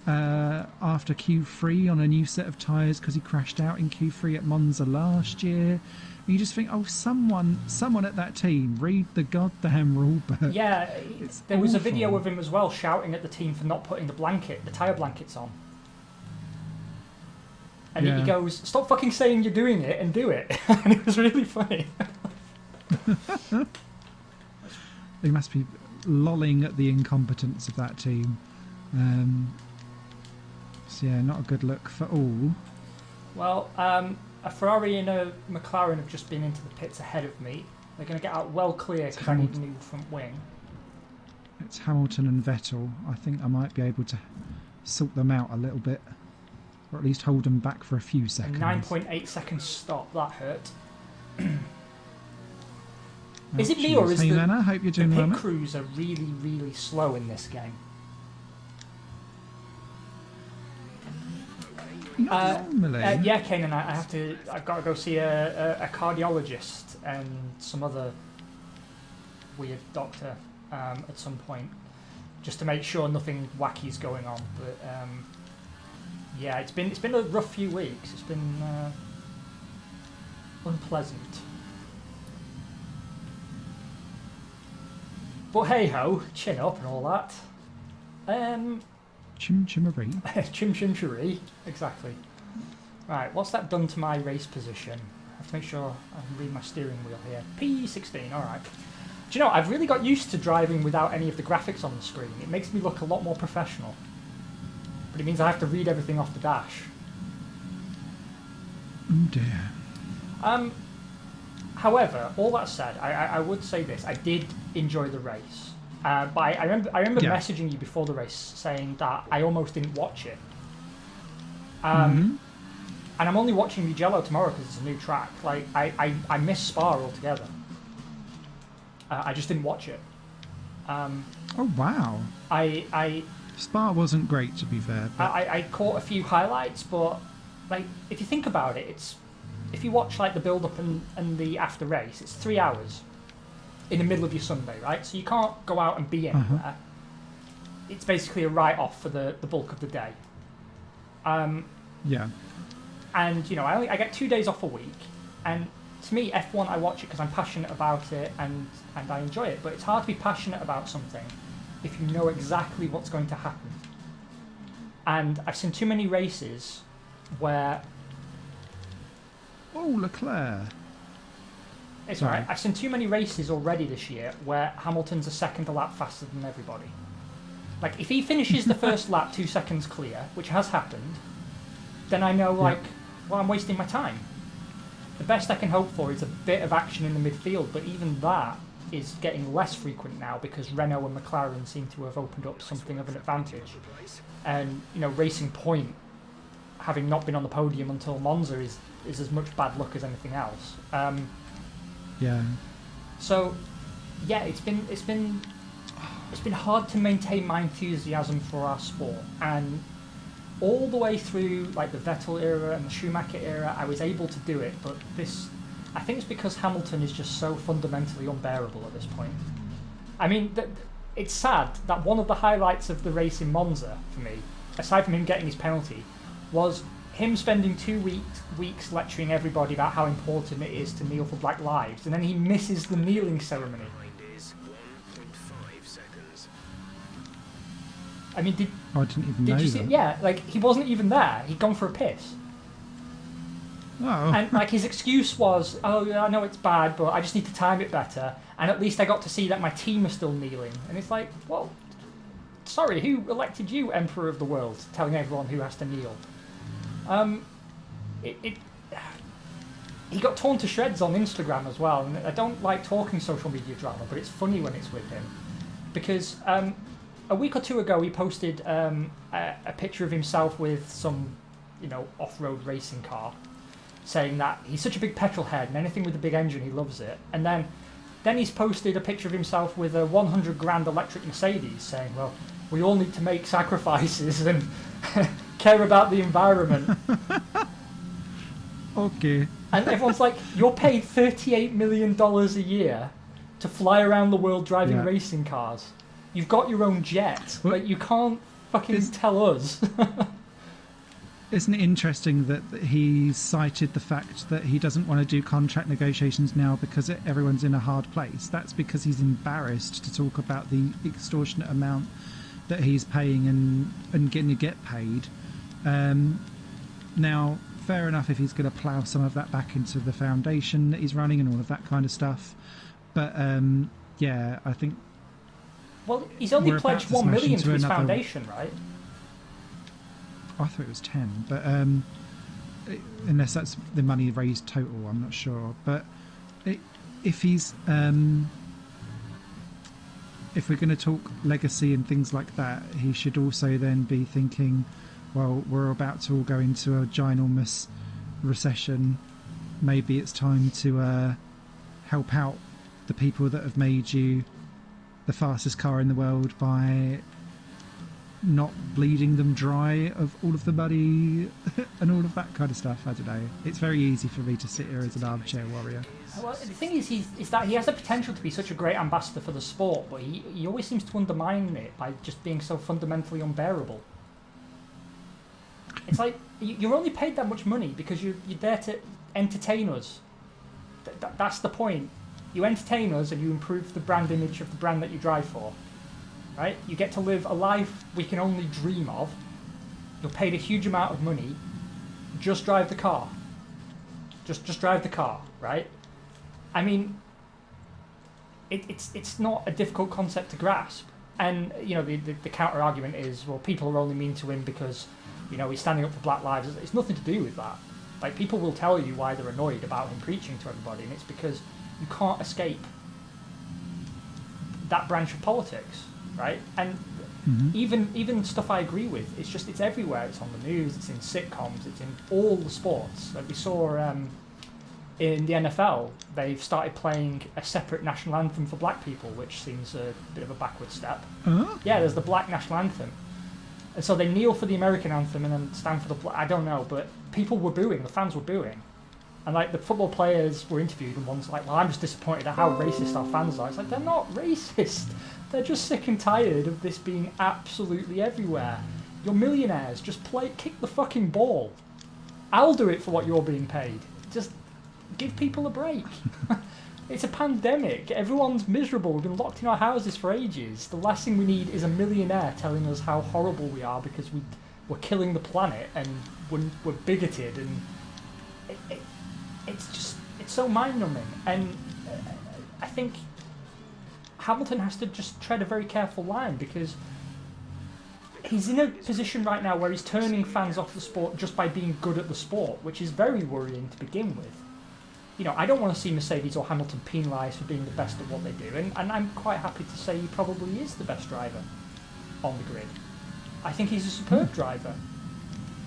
after Q3 on a new set of tyres because he crashed out in Q3 at Monza last year. And you just think, oh, someone at that team read the goddamn rule book. Yeah, there was a video awful. of him as well shouting at the team for not putting the tyre blankets on. And he goes, stop fucking saying you're doing it and do it. And it was really funny. They must be lolling at the incompetence of that team. So yeah, not a good look for all. Well, a Ferrari and a McLaren have just been into the pits ahead of me. They're going to get out well clear because I need a new front wing. It's Hamilton and Vettel. I think I might be able to sort them out a little bit. Or at least hold them back for a few seconds. A 9.8 second stop, that hurt. Is it me or is the Hope you're doing pit well, crews are really, really slow in this game? Normally. Yeah, Kanan, I've got to go see a cardiologist and some other weird doctor at some point, just to make sure nothing wacky's going on. But yeah, it's been a rough few weeks. It's been unpleasant. But hey ho, chin up and all that. Chim chimmery. Chim chim chiree, exactly. Right, what's that done to my race position? I have to make sure I can read my steering wheel here. P16, alright. Do you know, I've really got used to driving without any of the graphics on the screen. It makes me look a lot more professional. But it means I have to read everything off the dash. Oh dear. However, all that said, I would say this. I did enjoy the race. But I remember messaging you before the race saying that I almost didn't watch it. And I'm only watching Mugello tomorrow because it's a new track. Like, I missed Spa altogether. I just didn't watch it. Oh wow. Spa wasn't great, to be fair. But I caught a few highlights, but like if you think about it, it's if you watch like the build up and the after race, it's 3 hours in the middle of your Sunday, right? So you can't go out and be anywhere. It's basically a write off for the bulk of the day. Yeah. And you know, I get 2 days off a week, and to me, F1, I watch it because I'm passionate about it and I enjoy it. But it's hard to be passionate about something if you know exactly what's going to happen. And I've seen too many races where... Oh, Leclerc. It's alright. I've seen too many races already this year where Hamilton's a second a lap faster than everybody. Like, if he finishes the first lap 2 seconds clear, which has happened, then I know, like, well, I'm wasting my time. The best I can hope for is a bit of action in the midfield, but even that is getting less frequent now because Renault and McLaren seem to have opened up something of an advantage. And, you know, Racing Point, having not been on the podium until Monza, is as much bad luck as anything else. Yeah. So, yeah, it's been hard to maintain my enthusiasm for our sport, and all the way through like the Vettel era and the Schumacher era, I was able to do it. But I think it's because Hamilton is just so fundamentally unbearable at this point. I mean, it's sad that one of the highlights of the race in Monza for me, aside from him getting his penalty, was him spending 2 weeks lecturing everybody about how important it is to kneel for Black Lives, and then he misses the kneeling ceremony. I mean, I didn't even know you see? that. Yeah, like he wasn't even there. He'd gone for a piss. Oh. And like his excuse was, "Oh, yeah, I know it's bad, but I just need to time it better. And at least I got to see that my team are still kneeling." And it's like, well, sorry, who elected you Emperor of the World? Telling everyone who has to kneel. He got torn to shreds on Instagram as well, and I don't like talking social media drama, but it's funny when it's with him. Because a week or two ago he posted a picture of himself with some, off-road racing car, saying that he's such a big petrol head and anything with a big engine he loves it. And then he's posted a picture of himself with a 100 grand electric Mercedes, saying, well, we all need to make sacrifices and care about the environment. Okay. And everyone's like, you're paid $38 million a year to fly around the world driving racing cars. You've got your own jet. Well, you can't fucking tell us. Isn't it interesting that he cited the fact that he doesn't want to do contract negotiations now because everyone's in a hard place? That's because he's embarrassed to talk about the extortionate amount that he's paying and getting to get paid. Now, fair enough if he's going to plough some of that back into the foundation that he's running and all of that kind of stuff. But, I think... Well, he's only pledged $1 million to his foundation, right? I thought it was 10, but unless that's the money raised total, I'm not sure. But if he's... if we're going to talk legacy and things like that, he should also then be thinking... well, we're about to all go into a ginormous recession. Maybe it's time to help out the people that have made you the fastest car in the world by not bleeding them dry of all of the money and all of that kind of stuff. I don't know. It's very easy for me to sit here as an armchair warrior. Well, the thing is that he has the potential to be such a great ambassador for the sport, but he always seems to undermine it by just being so fundamentally unbearable. It's like, you're only paid that much money because you're there to entertain us. That's the point. You entertain us and you improve the brand image of the brand that you drive for. Right? You get to live a life we can only dream of. You're paid a huge amount of money. Just drive the car. Just drive the car, right? I mean, it's not a difficult concept to grasp. And, the counter-argument is, well, people are only mean to him because... he's standing up for Black Lives. It's nothing to do with that. Like, people will tell you why they're annoyed about him preaching to everybody, and it's because you can't escape that branch of politics, right? And even stuff I agree with, it's everywhere. It's on the news, it's in sitcoms, it's in all the sports. Like we saw in the NFL, they've started playing a separate national anthem for black people, which seems a bit of a backward step. Yeah, there's the black national anthem. And so they kneel for the American anthem and then stand for the... I don't know, but people were booing. The fans were booing. And, the football players were interviewed and one's like, well, I'm just disappointed at how racist our fans are. It's like, they're not racist. They're just sick and tired of this being absolutely everywhere. You're millionaires. Just kick the fucking ball. I'll do it for what you're being paid. Just give people a break. It's a pandemic. Everyone's miserable. We've been locked in our houses for ages. The last thing we need is a millionaire telling us how horrible we are because we're killing the planet and we're bigoted. And it's so mind-numbing. And I think Hamilton has to just tread a very careful line because he's in a position right now where he's turning fans off the sport just by being good at the sport, which is very worrying to begin with. I don't want to see Mercedes or Hamilton penalised for being the best at what they do, and I'm quite happy to say he probably is the best driver on the grid. I think he's a superb driver,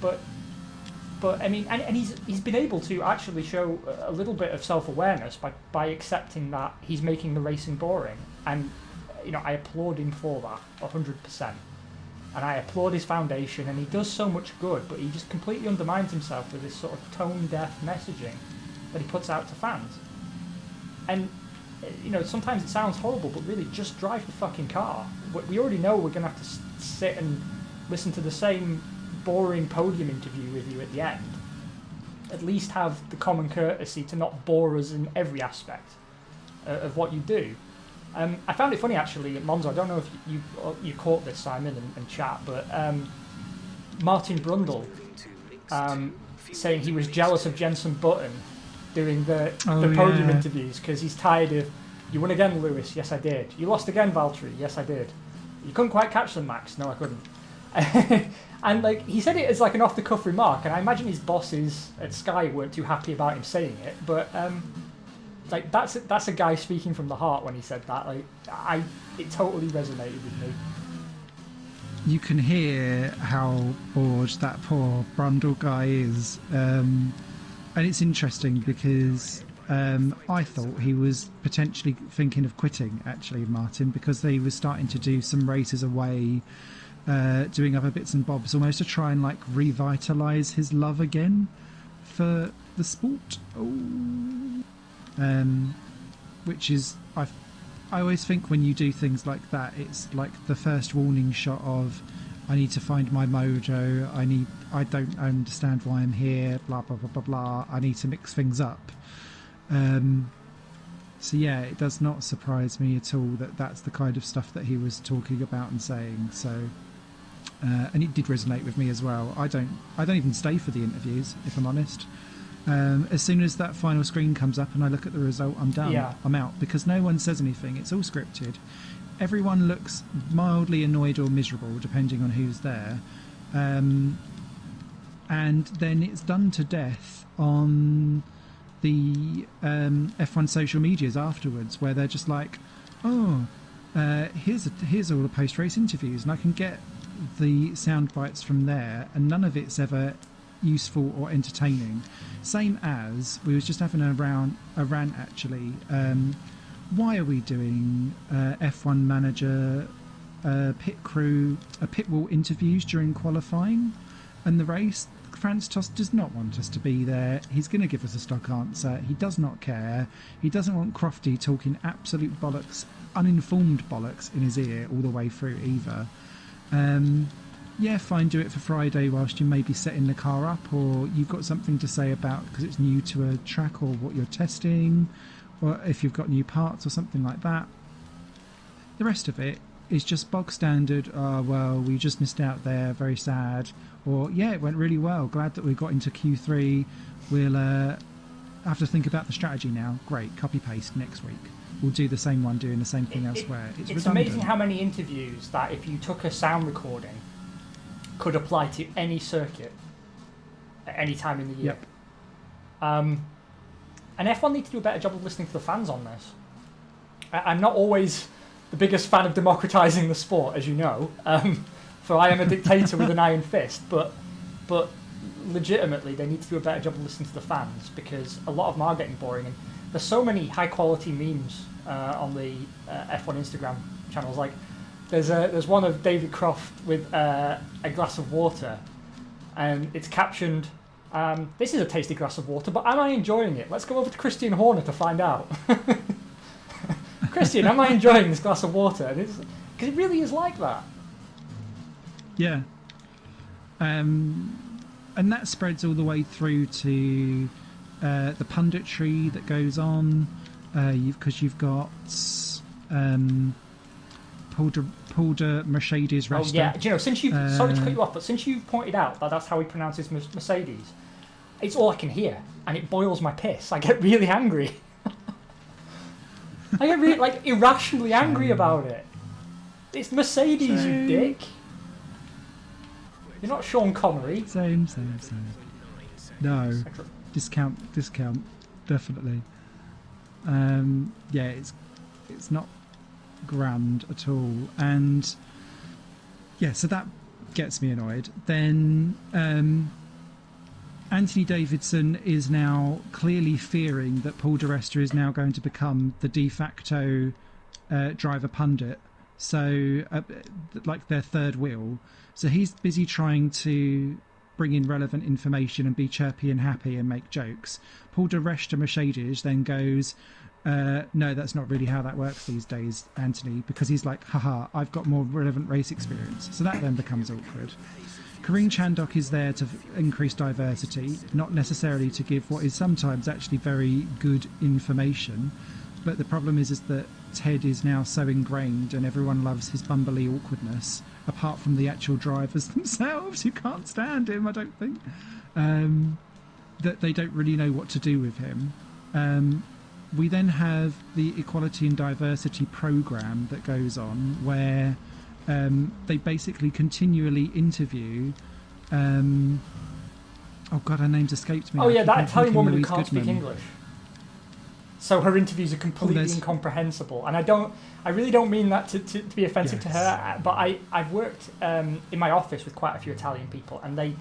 but I mean, and he's been able to actually show a little bit of self-awareness by accepting that he's making the racing boring, and I applaud him for that 100%, and I applaud his foundation, and he does so much good, but he just completely undermines himself with this sort of tone-deaf messaging that he puts out to fans. And, sometimes it sounds horrible, but really, just drive the fucking car. We already know we're going to have to sit and listen to the same boring podium interview with you at the end. At least have the common courtesy to not bore us in every aspect of what you do. I found it funny, actually, at Monza. I don't know if you caught this, Simon, and chat, but Martin Brundle saying he was jealous of Jenson Button doing the podium interviews because he's tired of, you won again, Lewis, yes I did. You lost again, Valtteri, yes I did. You couldn't quite catch them, Max. No, I couldn't. And like he said it as like an off-the-cuff remark, and I imagine his bosses at Sky weren't too happy about him saying it. But like that's a guy speaking from the heart when he said that. Like it totally resonated with me. You can hear how bored that poor Brundle guy is, and it's interesting because I thought he was potentially thinking of quitting, actually, Martin, because he was starting to do some races away, doing other bits and bobs, almost to try and like revitalise his love again for the sport. Which is, I always think when you do things like that, it's like the first warning shot of, I need to find my mojo. I don't understand why I'm here. Blah blah blah blah blah. I need to mix things up. So yeah, it does not surprise me at all that that's the kind of stuff that he was talking about and saying. So, and it did resonate with me as well. I don't even stay for the interviews, if I'm honest. As soon as that final screen comes up and I look at the result, I'm done. Yeah. I'm out because no one says anything. It's all scripted. Everyone looks mildly annoyed or miserable, depending on who's there. And then it's done to death on the F1 social medias afterwards, where they're just like, oh, here's all the post-race interviews, and I can get the sound bites from there, and none of it's ever useful or entertaining. Same as we was just having a rant actually. Why are we doing F1 manager, pit crew, pit wall interviews during qualifying and the race? Franz Tost does not want us to be there. He's going to give us a stock answer. He does not care. He doesn't want Crofty talking absolute bollocks, uninformed bollocks in his ear all the way through either. Yeah, fine, do it for Friday whilst you may be setting the car up, or you've got something to say about because it's new to a track or what you're testing, or if you've got new parts or something like that. The rest of it is just bog standard. Oh, well, we just missed out there, very sad. Or, yeah, it went really well, glad that we got into Q3. We'll have to think about the strategy now. Great, copy-paste next week. We'll do the same one, doing the same thing elsewhere. It's redundant. Amazing how many interviews that if you took a sound recording could apply to any circuit at any time in the year. Yep. And F1 need to do a better job of listening to the fans on this. I'm not always the biggest fan of democratising the sport, as you know, for I am a dictator with an iron fist, but legitimately they need to do a better job of listening to the fans, because a lot of them are getting boring, and there's so many high quality memes on the F1 Instagram channels. Like there's one of David Croft with a glass of water, and it's captioned, this is a tasty glass of water, but am I enjoying it? Let's go over to Christian Horner to find out. Christian, am I enjoying this glass of water? And because it really is like that. Yeah. And that spreads all the way through to the punditry that goes on, because you've got Paul de Mercedes Resta. Oh yeah, do you know, since you've sorry to cut you off, but since you've pointed out that that's how he pronounces Mercedes, it's all I can hear, and it boils my piss. I get really angry. I get really, like, irrationally angry about it. It's Mercedes, you dick. You're not Sean Connery. Same. No, discount, definitely. Yeah, it's not grand at all, and yeah, so that gets me annoyed. Then Anthony Davidson is now clearly fearing that Paul di Resta is now going to become the de facto driver pundit, so like their third wheel. So he's busy trying to bring in relevant information and be chirpy and happy and make jokes. Paul di Resta Mercedes then goes, no, that's not really how that works these days, Anthony, because he's like, haha, I've got more relevant race experience. So that then becomes awkward. Karine Chandok is there to increase diversity, not necessarily to give what is sometimes actually very good information. But the problem is that Ted is now so ingrained and everyone loves his bumbly awkwardness, apart from the actual drivers themselves, who can't stand him, I don't think, that they don't really know what to do with him. We then have the Equality and Diversity programme that goes on, where they basically continually interview. Oh God, her name's escaped me. Oh I yeah, keep that on Italian thinking woman who Louise can't speak Goodman. English. So her interviews are completely there's- incomprehensible, and I really don't mean that to be offensive to her. But I've worked in my office with quite a few Italian people, and they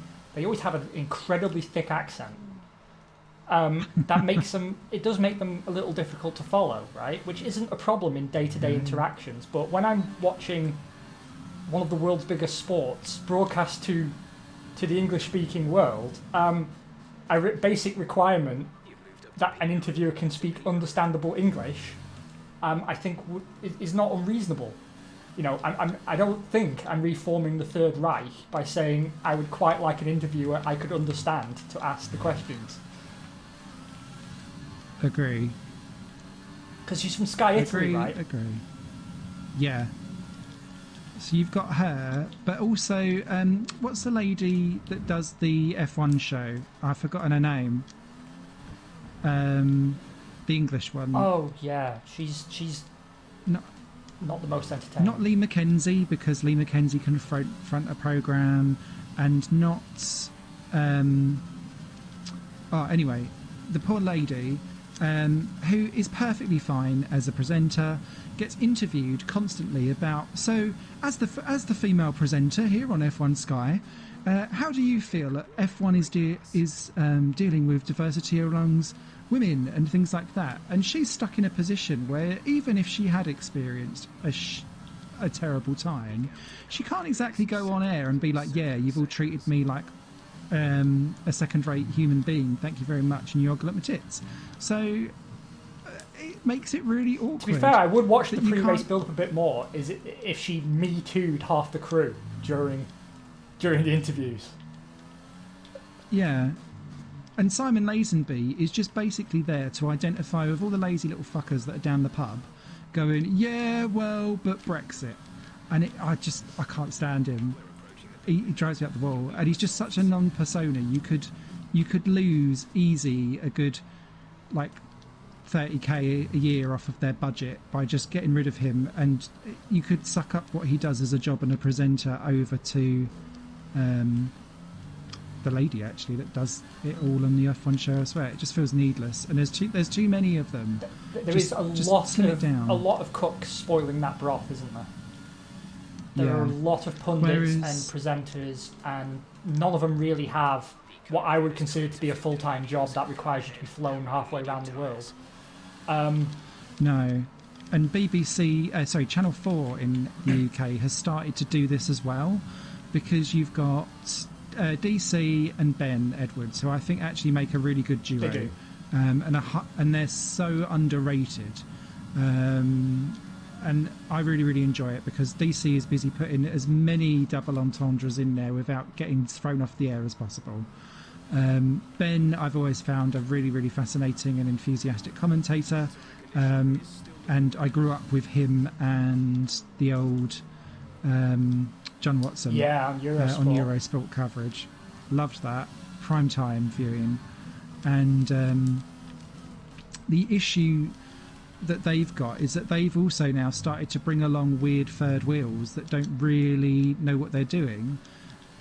always have an incredibly thick accent. That makes them. It does make them a little difficult to follow, right? Which isn't a problem in day-to-day interactions. But when I'm watching one of the world's biggest sports broadcast to the English-speaking world, basic requirement that an interviewer can speak understandable English, I think is not unreasonable. You know, I don't think I'm reforming the Third Reich by saying I would quite like an interviewer I could understand to ask the questions. Agree. Because she's from Sky Italy, right? Agree. Yeah. So you've got her, but also, what's the lady that does the F1 show? I've forgotten her name. The English one. Oh yeah, she's not the most entertaining. Not Lee Mackenzie, because Lee Mackenzie can front a program, and not. Anyway, the poor lady, who is perfectly fine as a presenter, gets interviewed constantly about. So, as the female presenter here on F1 Sky, how do you feel that F1 is dealing with diversity amongst women and things like that? And she's stuck in a position where even if she had experienced a terrible time, she can't exactly go on air and be like, yeah, you've all treated me like a second-rate human being, thank you very much, and you ogle at my tits. So it makes it really awkward. To be fair, I would watch the pre-race build-up a bit more if she me-too'd half the crew during the interviews. Yeah. And Simon Lazenby is just basically there to identify with all the lazy little fuckers that are down the pub going, yeah, well, but Brexit. And I can't stand him. He drives me up the wall. And he's just such a non-persona. You could lose easy a good, like, 30k a year off of their budget by just getting rid of him. And you could suck up what he does as a job and a presenter over to the lady actually that does it all on the F1 show. I swear it just feels needless, and there's too many of them. There is a lot of cooks spoiling that broth, isn't there? There are a lot of pundits and presenters, and none of them really have what I would consider to be a full-time job that requires you to be flown halfway around the world. No. And Channel 4 in the UK has started to do this as well, because you've got DC and Ben Edwards, who I think actually make a really good duo. They do. And they're so underrated. And I really, really enjoy it because DC is busy putting as many double entendres in there without getting thrown off the air as possible. Ben, I've always found a really, really fascinating and enthusiastic commentator. And I grew up with him and the old John Watson on Eurosport. On Eurosport coverage. Loved that. Prime time viewing. And the issue that they've got is that they've also now started to bring along weird third wheels that don't really know what they're doing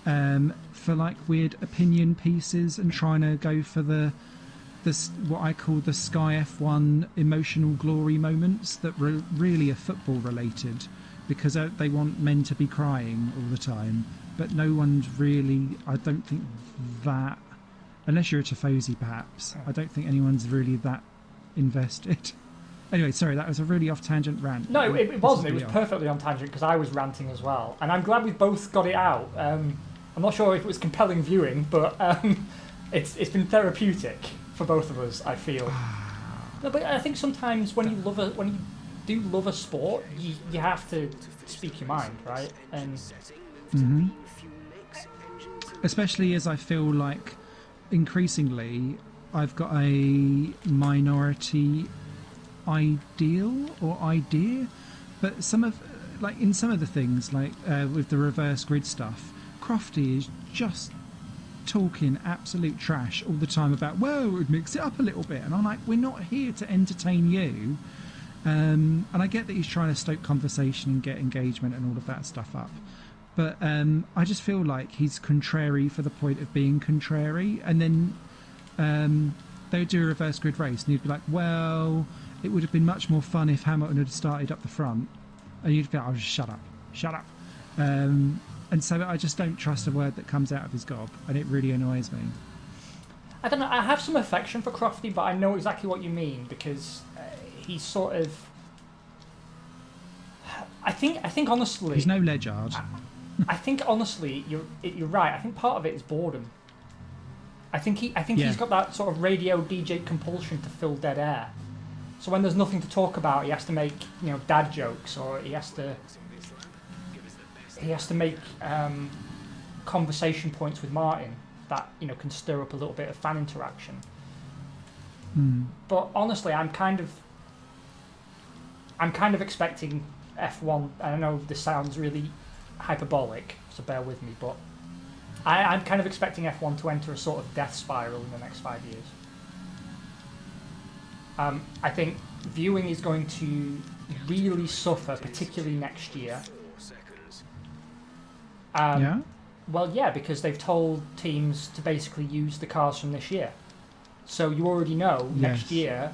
for like weird opinion pieces and trying to go for the what I call the Sky F1 emotional glory moments that really are football related, because they want men to be crying all the time, but no one's really, I don't think that, unless you're a Tifosi perhaps, I don't think anyone's really that invested. Anyway, sorry, that was a really off-tangent rant. No, it wasn't. It was perfectly on tangent because I was ranting as well. And I'm glad we both got it out. I'm not sure if it was compelling viewing, but it's been therapeutic for both of us, I feel. No, but I think sometimes when you do love a sport, you have to speak your mind, right? And especially as I feel like increasingly I've got a minority ideal or idea, but in some of the things like with the reverse grid stuff, Crofty is just talking absolute trash all the time about, well, we'd mix it up a little bit, and I'm like, we're not here to entertain you. And I get that he's trying to stoke conversation and get engagement and all of that stuff up. But I just feel like he's contrary for the point of being contrary. And then they would do a reverse grid race, and you'd be like, well, it would have been much more fun if Hamilton had started up the front. And you'd be like, oh, just shut up. And so I just don't trust a word that comes out of his gob, and it really annoys me. I don't know, I have some affection for Crofty, but I know exactly what you mean, because he's sort of... I think honestly... He's no Ledyard. I think honestly, you're right. I think part of it is boredom. I think he's got that sort of radio DJ compulsion to fill dead air. So when there's nothing to talk about, he has to make dad jokes, or he has to make conversation points with Martin that can stir up a little bit of fan interaction. But honestly, I'm kind of expecting F1. I know this sounds really hyperbolic, so bear with me, but I'm kind of expecting F1 to enter a sort of death spiral in the next 5 years. I think viewing is going to really suffer, particularly next year. Well, yeah, because they've told teams to basically use the cars from this year. So you already know next year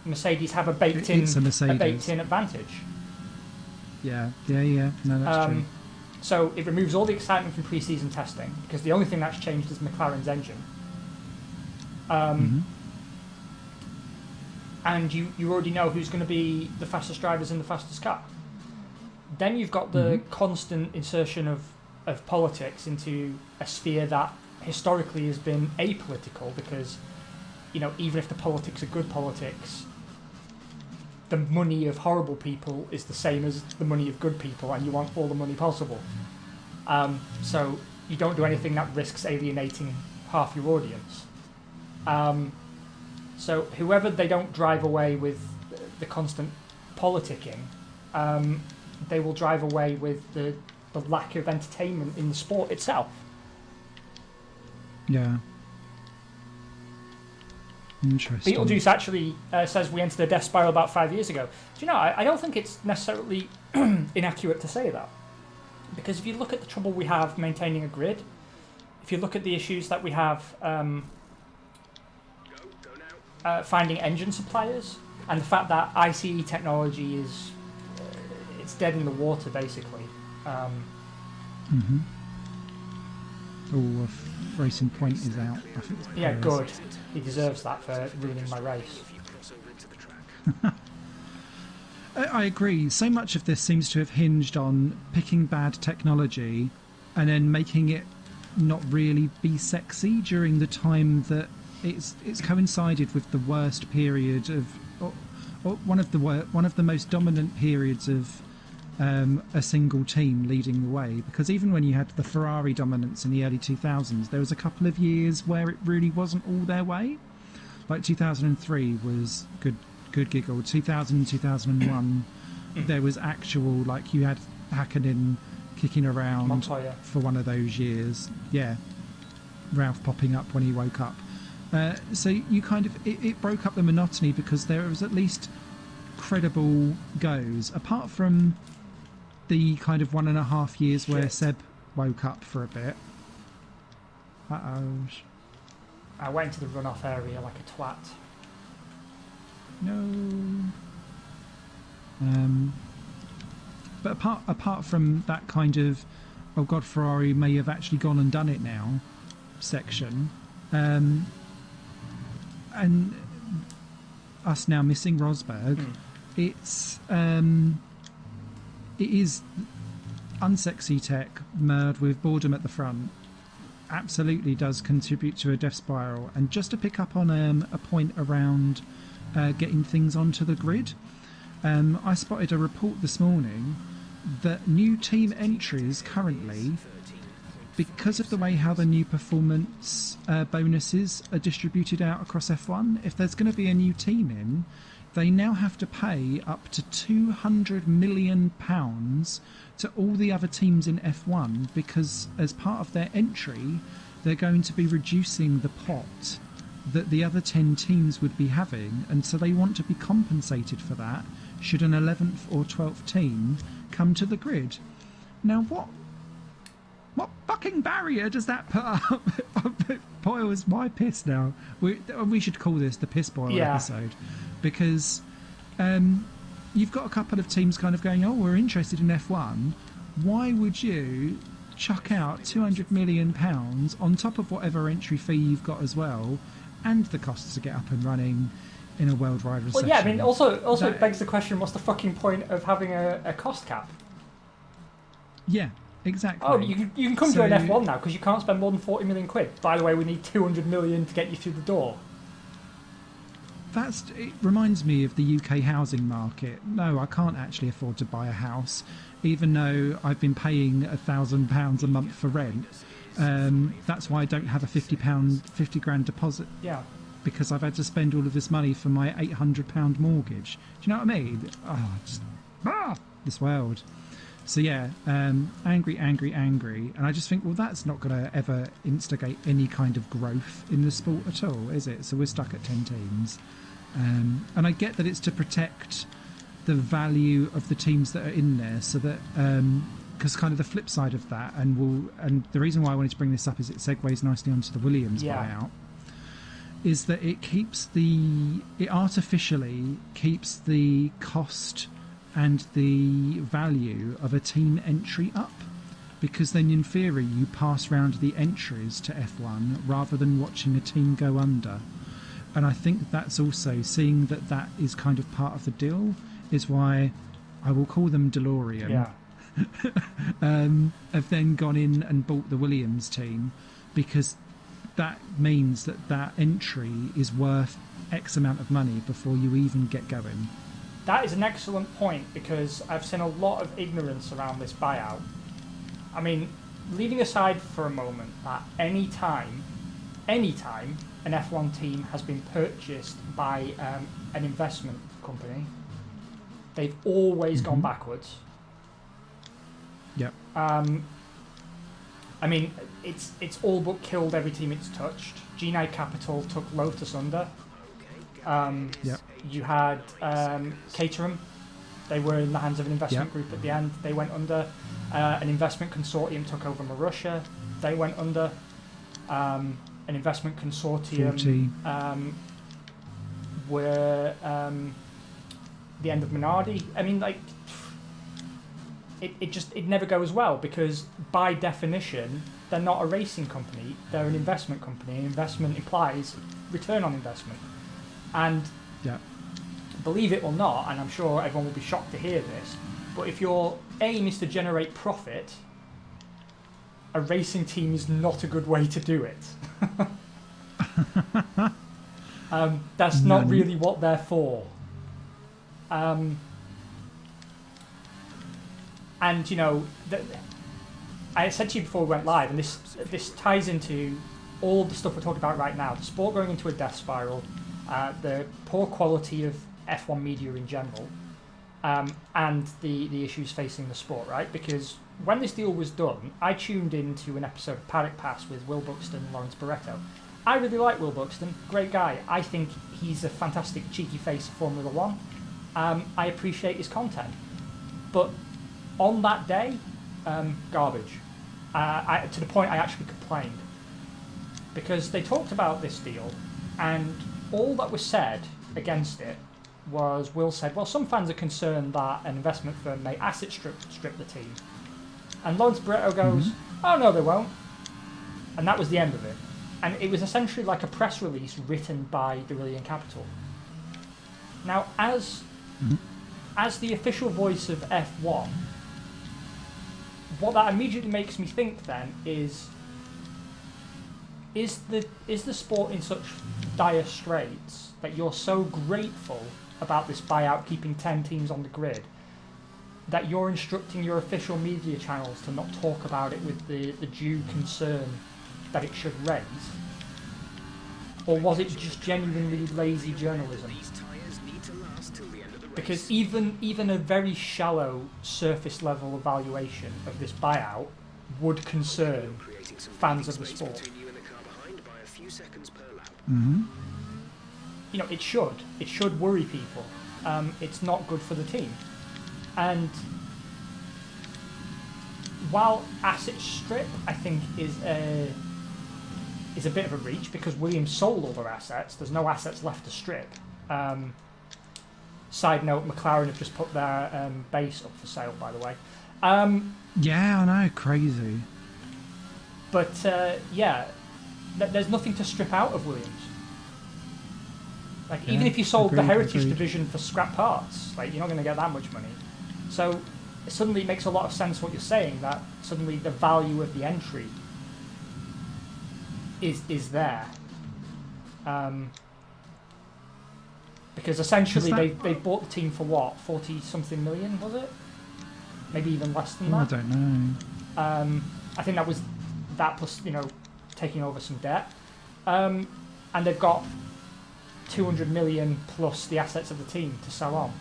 Mercedes have a baked-in advantage. Yeah. No, that's true. So it removes all the excitement from pre-season testing, because the only thing that's changed is McLaren's engine. And you already know who's going to be the fastest drivers in the fastest car. Then you've got the constant insertion of politics into a sphere that historically has been apolitical, because even if the politics are good politics, the money of horrible people is the same as the money of good people, and you want all the money possible. So you don't do anything that risks alienating half your audience. So whoever they don't drive away with the constant politicking, they will drive away with the lack of entertainment in the sport itself. Yeah. Interesting. Beetlejuice actually says we entered a death spiral about 5 years ago. Do you know, I don't think it's necessarily inaccurate to say that. Because if you look at the trouble we have maintaining a grid, if you look at the issues that we have finding engine suppliers, and the fact that ICE technology is it's dead in the water, basically. Racing Point is out. I think yeah, good. He deserves that for ruining my race. I agree. So much of this seems to have hinged on picking bad technology and then making it not really be sexy during the time that it's coincided with the worst period of, or one of the most dominant periods of a single team leading the way. Because even when you had the Ferrari dominance in the early 2000s, there was a couple of years where it really wasn't all their way. Like 2003 was good giggle. 2000, 2001, there was actual, like, you had Hakkinen kicking around Montoya for one of those years. Yeah, Ralph popping up when he woke up. So you kind of it broke up the monotony, because there was at least credible goes, apart from the kind of 1.5 years where Seb woke up for a bit. I went into the runoff area like a twat. No. But apart from that kind of, oh god, Ferrari may have actually gone and done it now section, and us now missing Rosberg, it is unsexy tech merged with boredom at the front. Absolutely does contribute to a death spiral. And just to pick up on a point around getting things onto the grid, I spotted a report this morning that new team entries currently, because of the way how the new performance bonuses are distributed out across F1, if there's going to be a new team in, they now have to pay up to £200 million to all the other teams in F1, because as part of their entry, they're going to be reducing the pot that the other 10 teams would be having, and so they want to be compensated for that should an 11th or 12th team come to the grid. Now, what fucking barrier does that put up? It boils my piss now. We should call this the piss boil episode, because you've got a couple of teams kind of going, oh, we're interested in F1. Why would you chuck out £200 million on top of whatever entry fee you've got as well, and the costs to get up and running in a worldwide recession? Well, yeah, I mean, also it begs the question, what's the fucking point of having a cost cap? Yeah, exactly. Oh, you can come to an F1 now because you can't spend more than 40 million quid. By the way, we need 200 million to get you through the door. It reminds me of the UK housing market. No, I can't actually afford to buy a house, even though I've been paying £1,000 a month for rent. That's why I don't have a £50 grand deposit. Yeah. Because I've had to spend all of this money for my £800 mortgage. Do you know what I mean? This world. So yeah, angry, and I just think, well, that's not going to ever instigate any kind of growth in the sport at all, is it? So we're stuck at 10 teams, and I get that it's to protect the value of the teams that are in there, so that because kind of the flip side of that, and the reason why I wanted to bring this up is it segues nicely onto the Williams buyout, is that it artificially keeps the cost and the value of a team entry up, because then in theory you pass round the entries to F1 rather than watching a team go under. And I think that's also, seeing that is kind of part of the deal, is why I will call them DeLorean, have then gone in and bought the Williams team, because that means that entry is worth X amount of money before you even get going. That is an excellent point, because I've seen a lot of ignorance around this buyout. I mean, leaving aside for a moment that any time an F1 team has been purchased by an investment company, they've always gone backwards. Yep. I mean, it's all but killed every team it's touched. G9 Capital took Lotus under. Yep. You had Caterham. They were in the hands of an investment group at the end. They went under. An investment consortium took over Marussia. They went under. An investment consortium were the end of Minardi. I mean, like, it never goes well, because by definition they're not a racing company. They're an investment company. And investment implies return on investment. And believe it or not, and I'm sure everyone will be shocked to hear this, but if your aim is to generate profit, a racing team is not a good way to do it. That's not really what they're for. And, you know, I said to you before we went live, and this ties into all the stuff we're talking about right now, the sport going into a death spiral, the poor quality of F1 media in general, and the issues facing the sport, right? Because when this deal was done, I tuned into an episode of Paddock Pass with Will Buxton and Lawrence Barretto. I really like Will Buxton, great guy. I think he's a fantastic cheeky face of Formula One. I appreciate his content. But on that day, garbage. To the point I actually complained. Because they talked about this deal, and all that was said against it was, Will said, well, some fans are concerned that an investment firm may asset strip the team. And Lawrence Barretto goes, oh no, they won't. And that was the end of it. And it was essentially like a press release written by Derillion Capital. Now, as the official voice of F1, what that immediately makes me think then is the sport in such dire straits that you're so grateful about this buyout keeping 10 teams on the grid that you're instructing your official media channels to not talk about it with the due concern that it should raise? Or was it just genuinely lazy journalism? Because even a very shallow surface level evaluation of this buyout would concern fans of the sport. you know, it should. It should worry people. It's not good for the team. And while asset strip, I think, is a bit of a reach because Williams sold all their assets. There's no assets left to strip. Side note, McLaren have just put their base up for sale, by the way. Yeah, I know, crazy. But yeah, there's nothing to strip out of Williams. Like, even if you sold the Heritage division for scrap parts, like, you're not going to get that much money. So it suddenly makes a lot of sense what you're saying, that suddenly the value of the entry is there. Because essentially they bought the team for what, 40-something million, was it? Maybe even less than that? I don't know. I think that was that plus, you know, taking over some debt. And they've got 200 million plus the assets of the team to sell on.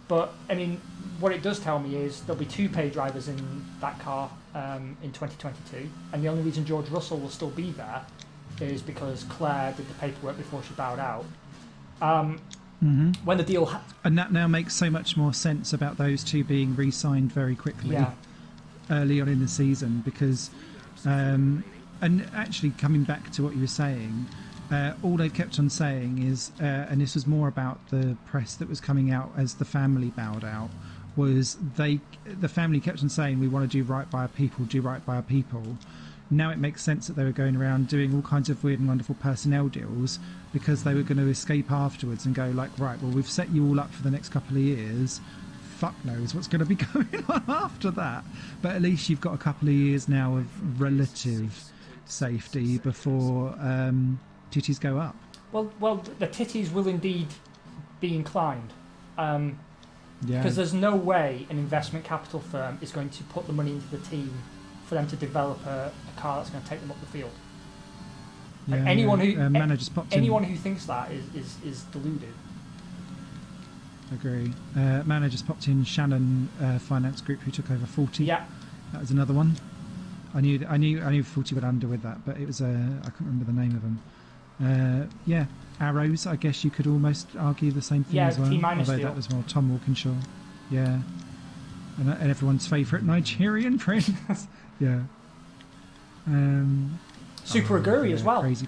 But, I mean, what it does tell me is there'll be 2 pay drivers in that car in 2022, and the only reason George Russell will still be there is because Claire did the paperwork before she bowed out. When the deal... and that now makes so much more sense about those 2 being re-signed very quickly early on in the season, because... and actually, coming back to what you were saying... all they kept on saying is, and this was more about the press that was coming out as the family bowed out, was the family kept on saying, we want to do right by our people, do right by our people. Now it makes sense that they were going around doing all kinds of weird and wonderful personnel deals because they were going to escape afterwards and go like, right, well, we've set you all up for the next couple of years. Fuck knows what's going to be going on after that. But at least you've got a couple of years now of relative safety before... titties go up. Well, the titties will indeed be inclined, because there's no way an investment capital firm is going to put the money into the team for them to develop a car that's going to take them up the field. Like anyone who thinks that is deluded. Agree. Manor just popped in Shannon Finance Group, who took over 40. Yeah, that was another one. I knew 40 went under with that, but it was I can't remember the name of them. Arrows, I guess you could almost argue the same thing as well. Although that was more Tom Walkinshaw. Yeah. And everyone's favourite Nigerian prince. Yeah. Super Aguri as well. Crazy.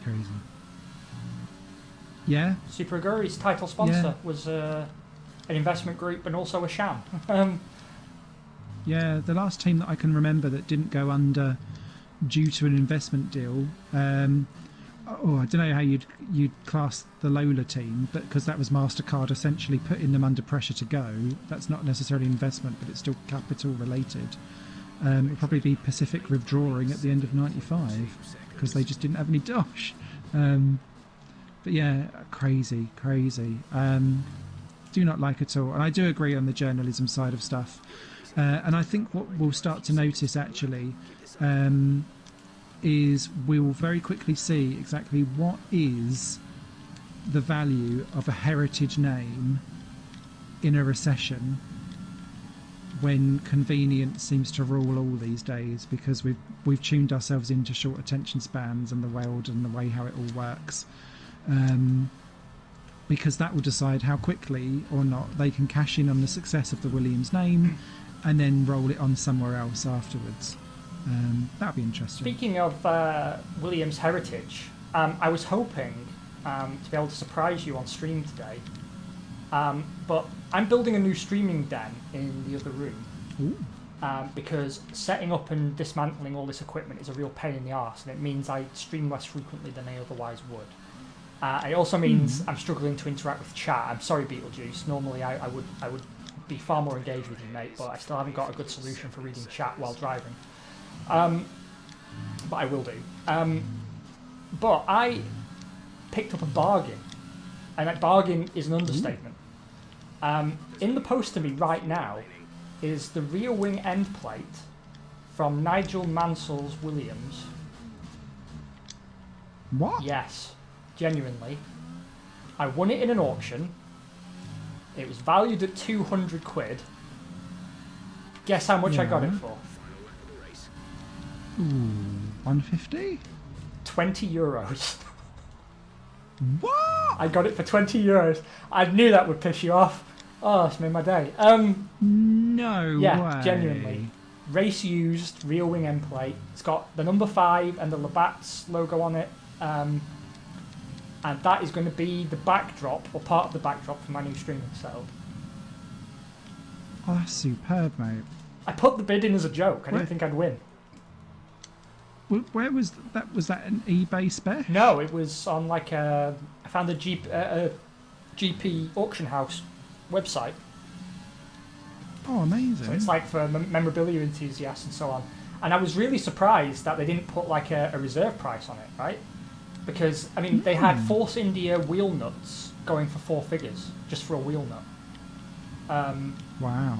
Yeah. Super Aguri's title sponsor was an investment group and also a sham. Yeah, the last team that I can remember that didn't go under due to an investment deal... I don't know how you'd class the Lola team, but because that was MasterCard essentially putting them under pressure to go, that's not necessarily investment, but it's still capital related. It would probably be Pacific withdrawing at the end of '95 because they just didn't have any dosh. But yeah, crazy. Do not like at all. And I do agree on the journalism side of stuff. And I think what we'll start to notice actually is we will very quickly see exactly what is the value of a heritage name in a recession when convenience seems to rule all these days, because we've tuned ourselves into short attention spans and the world and the way how it all works, because that will decide how quickly or not they can cash in on the success of the Williams name and then roll it on somewhere else afterwards. That'll be interesting. Speaking of Williams heritage, I was hoping to be able to surprise you on stream today, but I'm building a new streaming den in the other room because setting up and dismantling all this equipment is a real pain in the arse, and it means I stream less frequently than I otherwise would. It also means I'm struggling to interact with chat. I'm sorry, Beetlejuice. Normally I would be far more engaged with you, mate, but I still haven't got a good solution for reading chat while driving. But I will do. But I picked up a bargain, and that bargain is an understatement. In the post to me right now is the rear wing end plate from Nigel Mansell's Williams. What? Yes, genuinely. I won it in an auction. It was valued at 200 quid. Guess how much I got it for? Ooh, 150? 20 euros. What? I got it for €20. I knew that would piss you off. Oh, it's made my day. No yeah, way. Genuinely. Race used, real wing end plate. It's got the number 5 and the Labatt's logo on it. And that is going to be the backdrop, or part of the backdrop for my new streaming setup. Oh, that's superb, mate. I put the bid in as a joke. I Where- didn't think I'd win. Where was that? Was that an eBay spec? No, it was on like I found a GP auction house website. Oh, amazing. So it's like for memorabilia enthusiasts and so on. And I was really surprised that they didn't put like a reserve price on it, right? Because, I mean, they had Force India wheel nuts going for 4 figures, just for a wheel nut. Wow.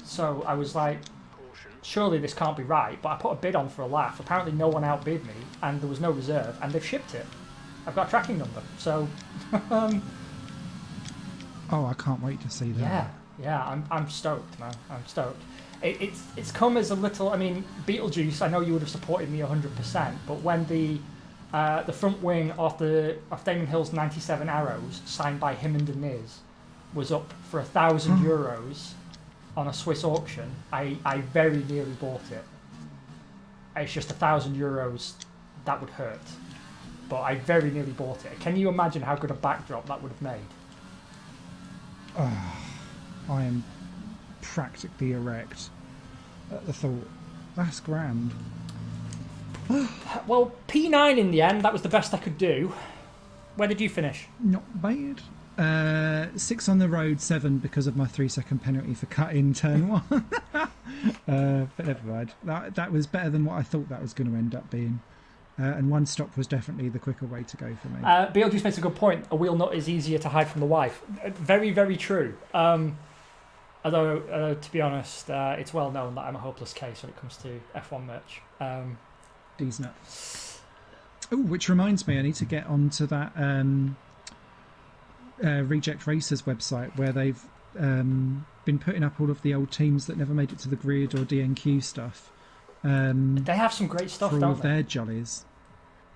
So I was like, surely this can't be right, but I put a bid on for a laugh. Apparently no one outbid me, and there was no reserve, and they've shipped it. I've got a tracking number, so... Oh, I can't wait to see that. Yeah, I'm stoked, man. I'm stoked. It's come as a little... I mean, Beetlejuice, I know you would have supported me 100%, but when the front wing of Damon Hill's 97 Arrows, signed by him and Deniz, was up for €1,000 on a Swiss auction, I very nearly bought it. It's just €1,000 that would hurt, but I very nearly bought it. Can you imagine how good a backdrop that would have made? I am practically erect at the thought. That's grand. Well, P9 in the end, that was the best I could do. Where did you finish? Not bad. 6 on the road, 7 because of my 3-second penalty for cutting turn 1. But never mind. That was better than what I thought that was going to end up being. And 1 stop was definitely the quicker way to go for me. Beetlejuice makes a good point. A wheel nut is easier to hide from the wife. Very, very true. Although, to be honest, it's well known that I'm a hopeless case when it comes to F1 merch. These nuts. Oh, which reminds me, I need to get onto that Reject Racers website where they've been putting up all of the old teams that never made it to the grid or DNQ stuff. They have some great stuff, for all don't of they? their jollies.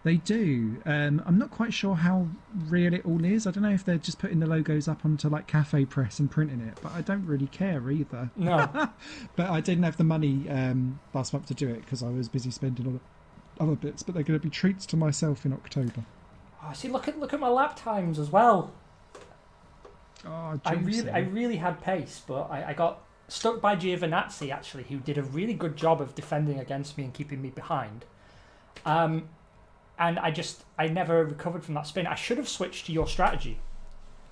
They do. I'm not quite sure how real it all is. I don't know if they're just putting the logos up onto like Cafe Press and printing it, but I don't really care either. No. But I didn't have the money last month to do it because I was busy spending on other bits. But they're going to be treats to myself in October. Oh, see, look at my lap times as well. Oh, I juicy. really had pace, but I got stuck by Giovinazzi, actually, who did a really good job of defending against me and keeping me behind. And I never recovered from that spin. I should have switched to your strategy.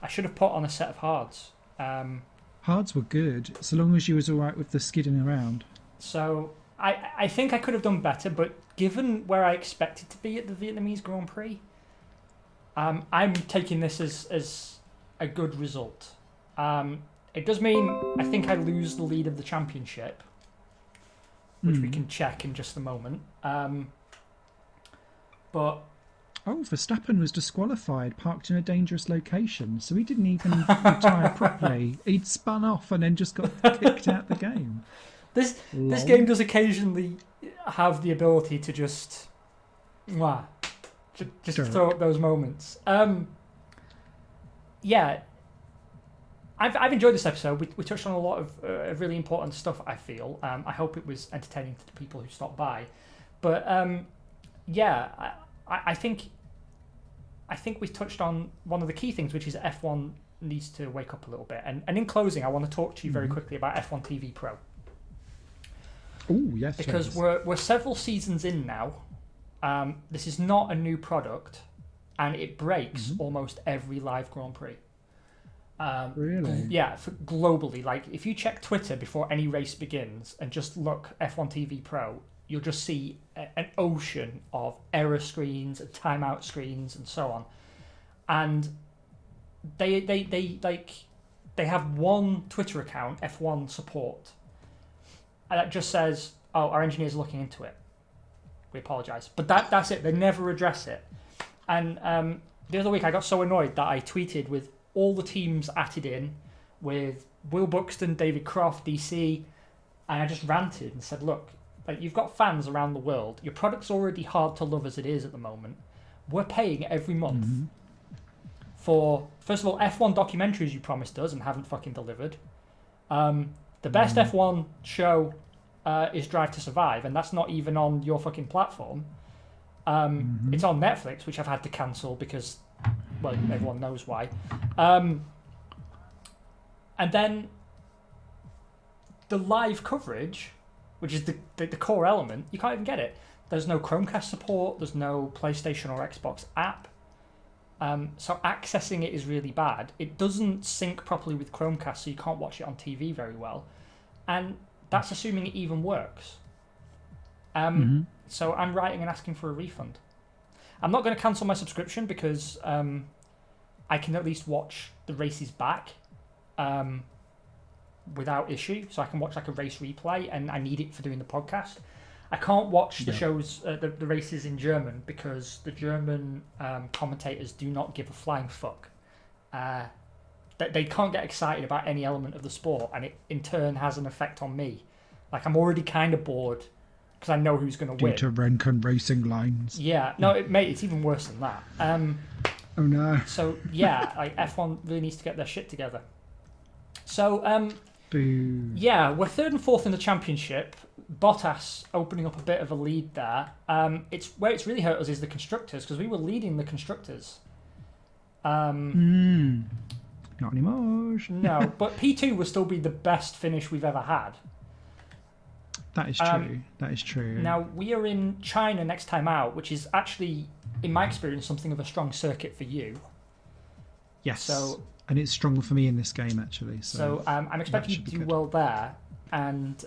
I should have put on a set of hards. Hards were good, so long as you was all right with the skidding around. So I think I could have done better, but given where I expected to be at the Vietnamese Grand Prix, I'm taking this as a good result. It does mean I think I lose the lead of the championship, which we can check in just a moment. But oh, Verstappen was disqualified, parked in a dangerous location, so he didn't even retire properly. He'd spun off and then just got kicked out the game. This game does occasionally have the ability to just throw up those moments. Yeah, I've enjoyed this episode. We touched on a lot of really important stuff, I feel. I hope it was entertaining to the people who stopped by. But yeah, I think we've touched on one of the key things, which is F1 needs to wake up a little bit. And in closing, I want to talk to you very quickly about F1 TV Pro. Oh, yes. Because we're several seasons in now. This is not a new product, and it breaks almost every live Grand Prix. Really? Yeah, globally. Like, if you check Twitter before any race begins and just look F1 TV Pro, you'll just see an ocean of error screens and timeout screens and so on. And they have one Twitter account, F1 Support, that just says, "Oh, our engineers are looking into it. We apologise." But that's it. They never address it. And the other week I got so annoyed that I tweeted with all the teams added in, with Will Buxton, David Croft, DC, and I just ranted and said, look, like, you've got fans around the world. Your product's already hard to love as it is at the moment. we're paying every month for, first of all, F1 documentaries you promised us and haven't fucking delivered. The best F1 show is Drive to Survive, and that's not even on your fucking platform. It's on Netflix, which I've had to cancel because, well, everyone knows why. And then the live coverage, which is the core element, you can't even get it. There's no Chromecast support. There's no PlayStation or Xbox app. So accessing it is really bad. It doesn't sync properly with Chromecast, so you can't watch it on TV very well. And that's assuming it even works. So I'm writing and asking for a refund. I'm not going to cancel my subscription because I can at least watch the races back without issue. So I can watch like a race replay, and I need it for doing the podcast. I can't watch the shows, the races in German because the German commentators do not give a flying fuck. They can't get excited about any element of the sport, and it in turn has an effect on me. Like, I'm already kind of bored because I know who's going to win. Due to rank and racing lines. Yeah, no, mate, it's even worse than that. Oh no. So yeah, like F1 really needs to get their shit together. So Boo. yeah, we're third and fourth in the championship. Bottas opening up a bit of a lead there. It's where it's really hurt us is the constructors, because we were leading the constructors. Not anymore. No, but P2 will still be the best finish we've ever had. That is true. That is true. Now, we are in China next time out, which is actually, in my experience, something of a strong circuit for you. Yes. So, and it's stronger for me in this game, actually. So I'm expecting you to do well there. And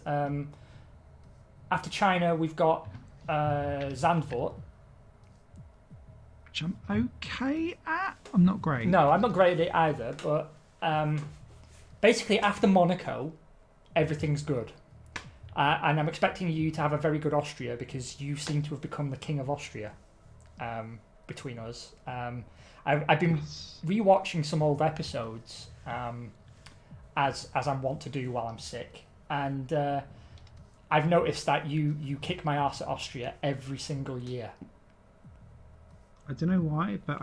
after China, we've got Zandvoort. Which I'm okay at. I'm not great. No, I'm not great at it either. But basically, after Monaco, everything's good. And I'm expecting you to have a very good Austria because you seem to have become the king of Austria between us. I've been rewatching some old episodes as I'm wont to do while I'm sick. And I've noticed that you kick my ass at Austria every single year. I don't know why, but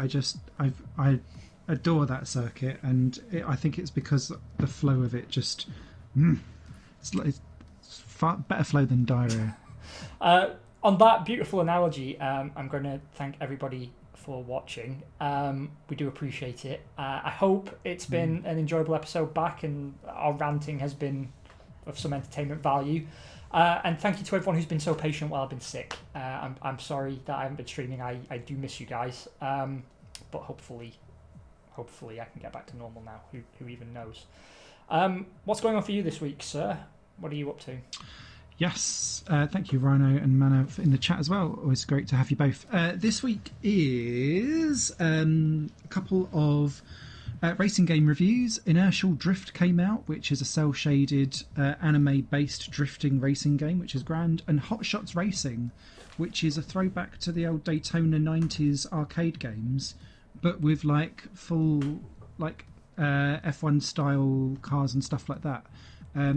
I adore that circuit, and I think it's because the flow of it just it's far better flow than diarrhea. On that beautiful analogy, I'm going to thank everybody for watching. We do appreciate it. I hope it's been an enjoyable episode back, and our ranting has been of some entertainment value. And thank you to everyone who's been so patient while I've been sick. I'm sorry that I haven't been streaming. I do miss you guys. But hopefully I can get back to normal now. Who even knows? What's going on for you this week, sir? What are you up to? Yes, thank you, Rhino and Mana, in the chat as well. Always great to have you both. This week is a couple of racing game reviews. Inertial Drift came out, which is a cel-shaded anime-based drifting racing game, which is grand. And Hot Shots Racing, which is a throwback to the old Daytona 90s arcade games, but with like full F1 style cars and stuff like that.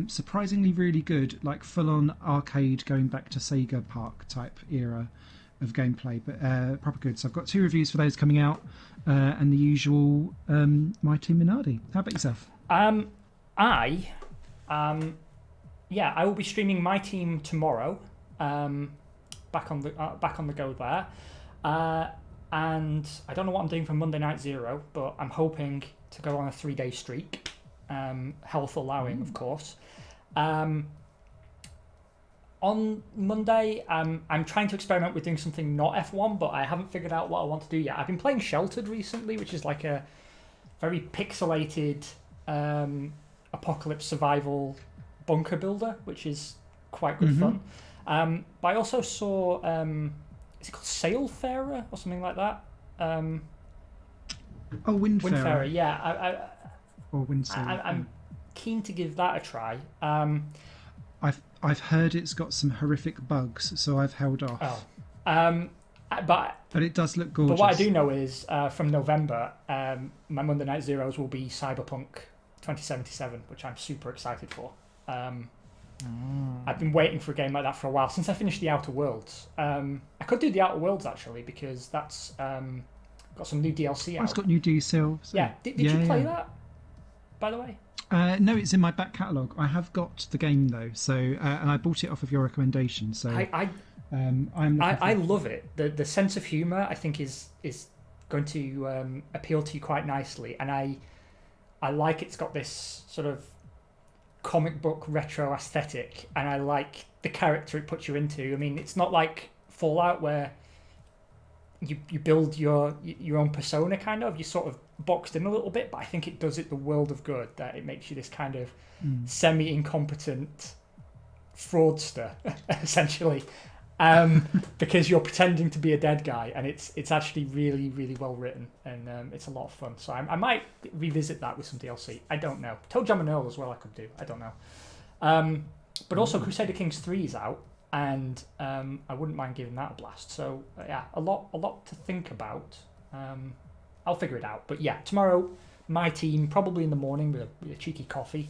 Surprisingly really good, like full-on arcade going back to Sega Park type era of gameplay, but proper good. So I've got 2 reviews for those coming out, and the usual My Team Minardi. How about yourself? I will be streaming My Team tomorrow. Back on the go there, and I don't know what I'm doing for Monday Night Zero, but I'm hoping to go on a 3-day streak. Health allowing, of course. On Monday, I'm trying to experiment with doing something not F1, but I haven't figured out what I want to do yet. I've been playing Sheltered recently, which is like a very pixelated apocalypse survival bunker builder, which is quite good fun. But I also saw, is it called Sailfarer or something like that? Windfarer, yeah. Or Windsail. I'm keen to give that a try. I've heard it's got some horrific bugs, so I've held off. But it does look gorgeous. But what I do know is from November, my Monday Night Zeros will be Cyberpunk 2077, which I'm super excited for. I've been waiting for a game like that for a while since I finished the Outer Worlds. I could do the Outer Worlds actually because that's got some new DLC out. It's got new DLC. So. Yeah, did you play that? By the way. No, it's in my back catalogue. I have got the game though, so and I bought it off of your recommendation. So I love it. The sense of humour I think is going to appeal to you quite nicely, and I like it's got this sort of comic book retro aesthetic, and I like the character it puts you into. I mean, it's not like Fallout where you build your own persona, kind of. You're sort of boxed in a little bit, but I think it does it the world of good, that it makes you this kind of semi-incompetent fraudster, essentially, because you're pretending to be a dead guy, and it's actually really, really well written, and it's a lot of fun. So I might revisit that with some DLC. I don't know. ToeJam and Earl as well I could do. I don't know. But also Crusader Kings 3 is out, and I wouldn't mind giving that a blast. So yeah, a lot to think about. I'll figure it out. But yeah, tomorrow my team, probably in the morning with a cheeky coffee.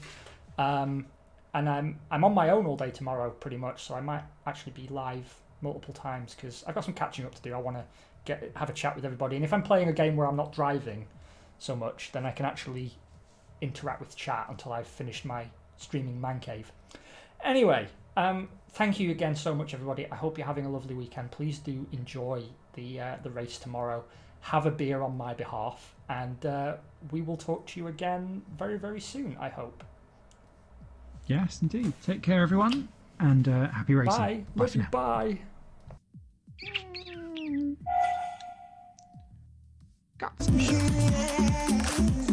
And I'm on my own all day tomorrow, pretty much. So I might actually be live multiple times because I've got some catching up to do. I want to have a chat with everybody. And if I'm playing a game where I'm not driving so much, then I can actually interact with chat until I've finished my streaming man cave. Anyway, thank you again so much, everybody. I hope you're having a lovely weekend. Please do enjoy the race tomorrow. Have a beer on my behalf, and we will talk to you again very, very soon, I hope. Yes, indeed. Take care, everyone, and happy racing. Bye. Love you. Bye. Got some shit.